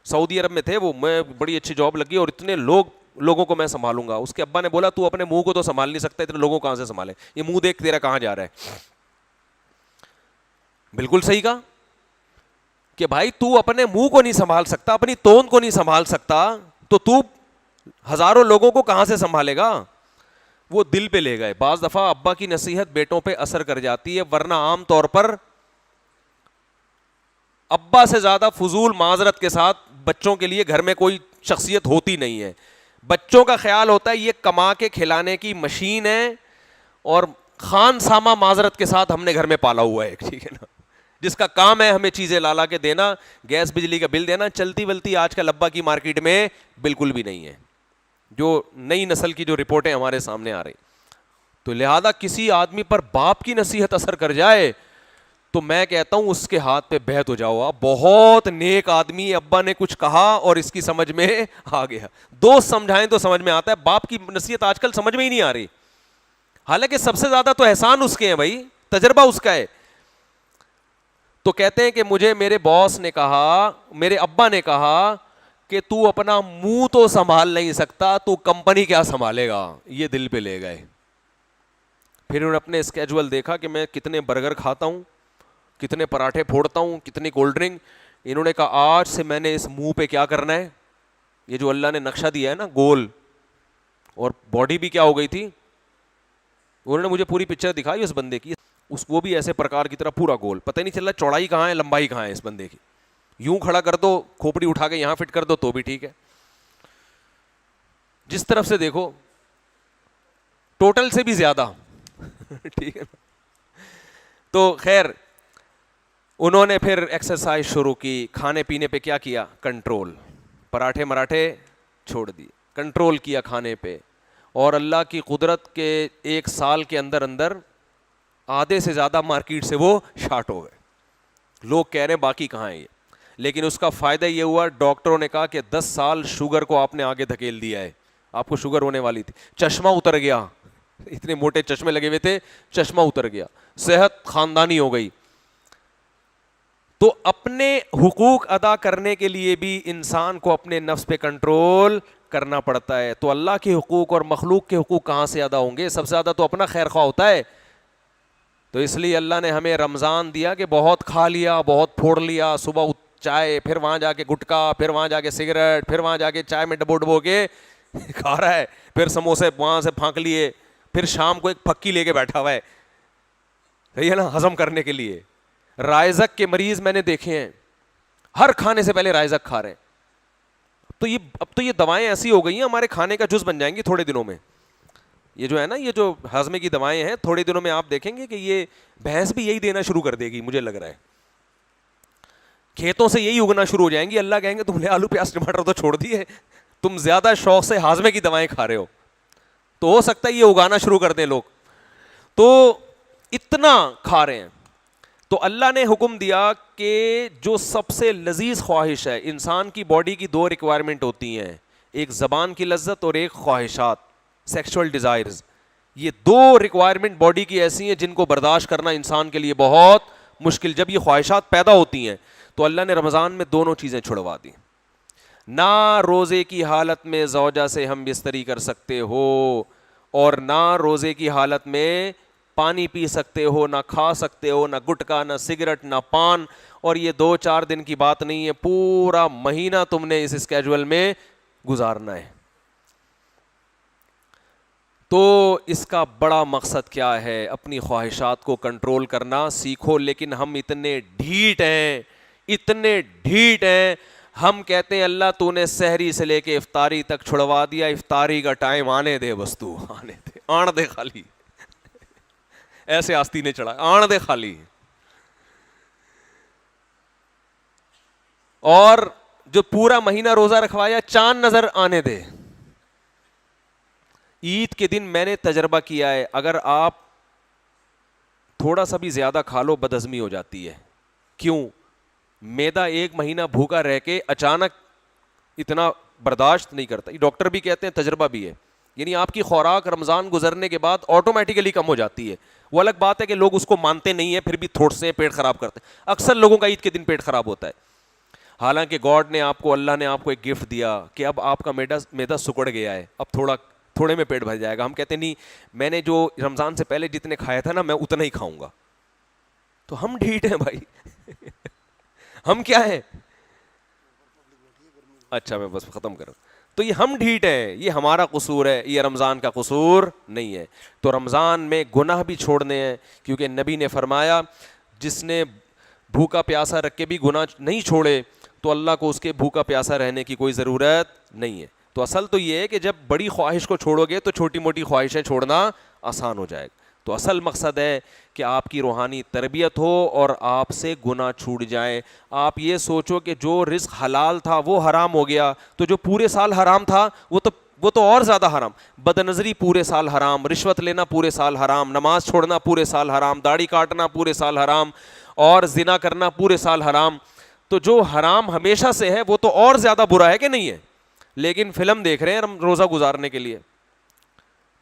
سعودی عرب میں تھے وہ, میں بڑی اچھی جاب لگی اور اتنے لوگوں کو میں سنبھالوں گا. اس کے ابا نے بولا تو اپنے منہ کو تو سنبھال نہیں سکتا, اتنے لوگوں کو کہاں سے سنبھالے, یہ منہ دیکھ تیرا کہاں جا رہا ہے. بالکل صحیح کہا کہ بھائی تو اپنے منہ کو نہیں سنبھال سکتا, اپنی توند کو نہیں سنبھال سکتا, تو ہزاروں لوگوں کو کہاں سے سنبھالے گا. وہ دل پہ لے گئے. بعض دفعہ ابا کی نصیحت بیٹوں پہ اثر کر جاتی ہے, ورنہ عام طور پر ابا سے زیادہ فضول معذرت کے ساتھ بچوں کے لیے گھر میں کوئی شخصیت ہوتی نہیں ہے. بچوں کا خیال ہوتا ہے یہ کما کے کھلانے کی مشین ہے, اور خان سامہ معذرت کے ساتھ ہم نے گھر میں پالا ہوا ہے, ٹھیک ہے نا. جس کا کام ہے ہمیں چیزیں لا کے دینا, گیس بجلی کا بل دینا, چلتی ولتی آج کل ابا کی مارکیٹ میں بالکل بھی نہیں ہے, جو نئی نسل کی جو رپورٹیں ہمارے سامنے آ رہی. تو لہذا کسی آدمی پر باپ کی نصیحت اثر کر جائے تو میں کہتا ہوں اس کے ہاتھ پہ بیعت ہو جاؤ. آپ بہت نیک آدمی, ابا نے کچھ کہا اور اس کی سمجھ میں آ گیا, دوست سمجھائیں تو سمجھ میں آتا ہے, باپ کی نصیحت آج کل سمجھ میں ہی نہیں آ رہی. حالانکہ سب سے زیادہ تو احسان اس کے ہیں بھائی, تجربہ اس کا ہے. تو کہتے ہیں کہ مجھے میرے باس نے کہا, میرے ابا نے کہا کہ تو اپنا منہ تو سنبھال نہیں سکتا, تو کمپنی کیا سنبھالے گا. یہ دل پہ لے گئے. پھر انہوں نے اپنے اسکیجول دیکھا کہ میں کتنے برگر کھاتا ہوں, کتنے پراٹھے پھوڑتا ہوں, کتنی کولڈ ڈرنک. انہوں نے کہا آج سے میں نے اس منہ پہ کیا کرنا ہے, یہ جو اللہ نے نقشہ دیا ہے نا گول, اور باڈی بھی کیا ہو گئی تھی, انہوں نے مجھے پوری پکچر دکھائی اس بندے کی, وہ بھی ایسے پرکار کی طرح پورا گول, پتہ نہیں چل رہا چوڑائی کہاں ہے لمبائی کہاں ہے اس بندے کی. یوں کھڑا کر دو, کھوپڑی اٹھا کے یہاں فٹ کر دو تو بھی ٹھیک ہے, جس طرف سے دیکھو ٹوٹل سے بھی زیادہ ٹھیک ہے. تو خیر انہوں نے پھر ایکسرسائز شروع کی, کھانے پینے پہ کیا کیا, کنٹرول, پراٹھے مراٹھے چھوڑ دیے, کنٹرول کیا کھانے پہ, اور اللہ کی قدرت کے 1 سال کے اندر اندر آدھے سے زیادہ مارکیٹ سے وہ شارٹ ہو گئے. لوگ کہہ رہے ہیں باقی کہاں ہے یہ, لیکن اس کا فائدہ یہ ہوا ڈاکٹروں نے کہا کہ 10 سال شوگر کو آپ نے آگے دھکیل دیا ہے, آپ کو شوگر ہونے والی تھی, چشمہ اتر گیا, اتنے موٹے چشمے لگے ہوئے تھے, چشمہ اتر گیا, صحت خاندانی ہو گئی. تو اپنے حقوق ادا کرنے کے لیے بھی انسان کو اپنے نفس پہ کنٹرول کرنا پڑتا ہے. تو اللہ کے حقوق اور مخلوق کے حقوق کہاں سے ادا ہوں گے, سب سے زیادہ تو اپنا خیر خواہ ہوتا ہے. تو اس لیے اللہ نے ہمیں رمضان دیا کہ بہت کھا لیا, بہت پھوڑ لیا, صبح چائے, پھر وہاں جا کے گٹکا, پھر وہاں جا کے سگریٹ, پھر وہاں جا کے چائے میں ڈبو ڈبو کے کھا رہا ہے, پھر سموسے وہاں سے پھانک لیے, پھر شام کو ایک پھکی لے کے بیٹھا ہوا ہے, صحیح ہے نا, ہضم کرنے کے لیے. رائزک کے مریض میں نے دیکھے ہیں, ہر کھانے سے پہلے رائزک کھا رہے ہیں. اب تو یہ دوائیں ایسی ہو گئی ہیں ہمارے کھانے کا جز بن جائیں گی تھوڑے دنوں میں. یہ جو ہے نا, یہ جو ہاضمے کی دوائیں ہیں, تھوڑے دنوں میں آپ دیکھیں گے کہ یہ بھینس بھی یہی دینا شروع کر دے گی, مجھے لگ رہا ہے کھیتوں سے یہی اگنا شروع ہو جائیں گی. اللہ کہیں گے تم نے آلو پیاز ٹماٹر تو چھوڑ دیے, تم زیادہ شوق سے ہاضمے کی دوائیں کھا رہے ہو, تو ہو سکتا ہے یہ اگانا شروع کر دیں لوگ. تو اتنا کھا رہے ہیں. تو اللہ نے حکم دیا کہ جو سب سے لذیذ خواہش ہے, انسان کی باڈی کی 2 ریکوائرمنٹ ہوتی ہیں, ایک زبان کی لذت اور ایک خواہشات, سیکسول ڈیزائرز. یہ 2 ریکوائرمنٹ باڈی کی ایسی ہیں جن کو برداشت کرنا انسان کے لیے بہت مشکل. جب یہ خواہشات پیدا ہوتی ہیں تو اللہ نے رمضان میں دونوں چیزیں چھڑوا دی. نہ روزے کی حالت میں زوجہ سے ہم بستری کر سکتے ہو, اور نہ روزے کی حالت میں پانی پی سکتے ہو, نہ کھا سکتے ہو, نہ گٹکا, نہ سگریٹ, نہ پان. اور یہ 2-4 دن کی بات نہیں ہے, پورا مہینہ تم نے اس اسکیجول میں گزارنا ہے. تو اس کا بڑا مقصد کیا ہے, اپنی خواہشات کو کنٹرول کرنا سیکھو. لیکن ہم اتنے ڈھیٹ ہیں, ہم کہتے ہیں اللہ تو نے سحری سے لے کے افطاری تک چھڑوا دیا, افطاری کا ٹائم آنے دے, بس تو آنے دے, آن دے خالی, ایسے آستی نے چڑھا, آن دے خالی. اور جو پورا مہینہ روزہ رکھوایا چاند نظر آنے دے. عید کے دن میں نے تجربہ کیا ہے, اگر آپ تھوڑا سا بھی زیادہ کھا لو بدہضمی ہو جاتی ہے. کیوں؟ میدا 1 مہینہ بھوکا رہ کے اچانک اتنا برداشت نہیں کرتا. یہ ڈاکٹر بھی کہتے ہیں, تجربہ بھی ہے. یعنی آپ کی خوراک رمضان گزرنے کے بعد آٹومیٹیکلی کم ہو جاتی ہے. وہ الگ بات ہے کہ لوگ اس کو مانتے نہیں ہیں, پھر بھی تھوڑ سے پیٹ خراب کرتے ہیں. اکثر لوگوں کا عید کے دن پیٹ خراب ہوتا ہے. حالانکہ گاڈ نے آپ کو, اللہ نے آپ کو ایک گفٹ دیا کہ اب آپ کا میدا سکڑ گیا ہے, اب تھوڑے میں پیٹ بھر جائے گا. ہم کہتے نہیں, میں نے جو رمضان سے پہلے جتنے کھایا تھا نا, میں اتنا ہی کھاؤں گا. تو ہم ڈھیٹ ہیں بھائی. ہم کیا ہیں, اچھا میں بس ختم کروں. تو یہ ہم ڈھیٹ ہیں, یہ ہمارا قصور ہے, یہ رمضان کا قصور نہیں ہے. تو رمضان میں گناہ بھی چھوڑنے ہیں, کیونکہ نبی نے فرمایا جس نے بھوکا پیاسا رکھ کے بھی گناہ نہیں چھوڑے تو اللہ کو اس کے بھوکا پیاسا رہنے کی کوئی ضرورت نہیں ہے. تو اصل تو یہ ہے کہ جب بڑی خواہش کو چھوڑو گے تو چھوٹی موٹی خواہشیں چھوڑنا آسان ہو جائے گا. تو تو اصل مقصد ہے کہ آپ کی روحانی تربیت ہو اور آپ سے گناہ چھوٹ جائے. آپ یہ سوچو کہ جو رزق حلال تھا وہ حرام ہو گیا, تو جو پورے سال حرام تھا وہ تو اور زیادہ حرام. بد نظری پورے سال حرام, رشوت لینا پورے سال حرام, نماز چھوڑنا پورے سال حرام, داڑھی کاٹنا پورے سال حرام, اور زنا کرنا پورے سال حرام. تو جو حرام ہمیشہ سے ہے وہ تو اور زیادہ برا ہے کہ نہیں ہے. لیکن فلم دیکھ رہے ہیں روزہ گزارنے کے لیے.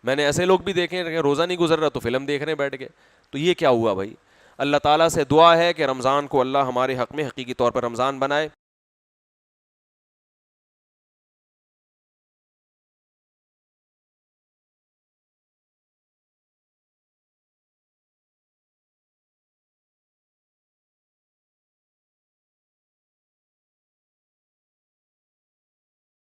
میں نے ایسے لوگ بھی دیکھے ہیں کہ روزہ نہیں گزر رہا تو فلم دیکھ رہے ہیں بیٹھ کے. تو یہ کیا ہوا بھائی؟ اللہ تعالیٰ سے دعا ہے کہ رمضان کو اللہ ہمارے حق میں حقیقی طور پر رمضان بنائے.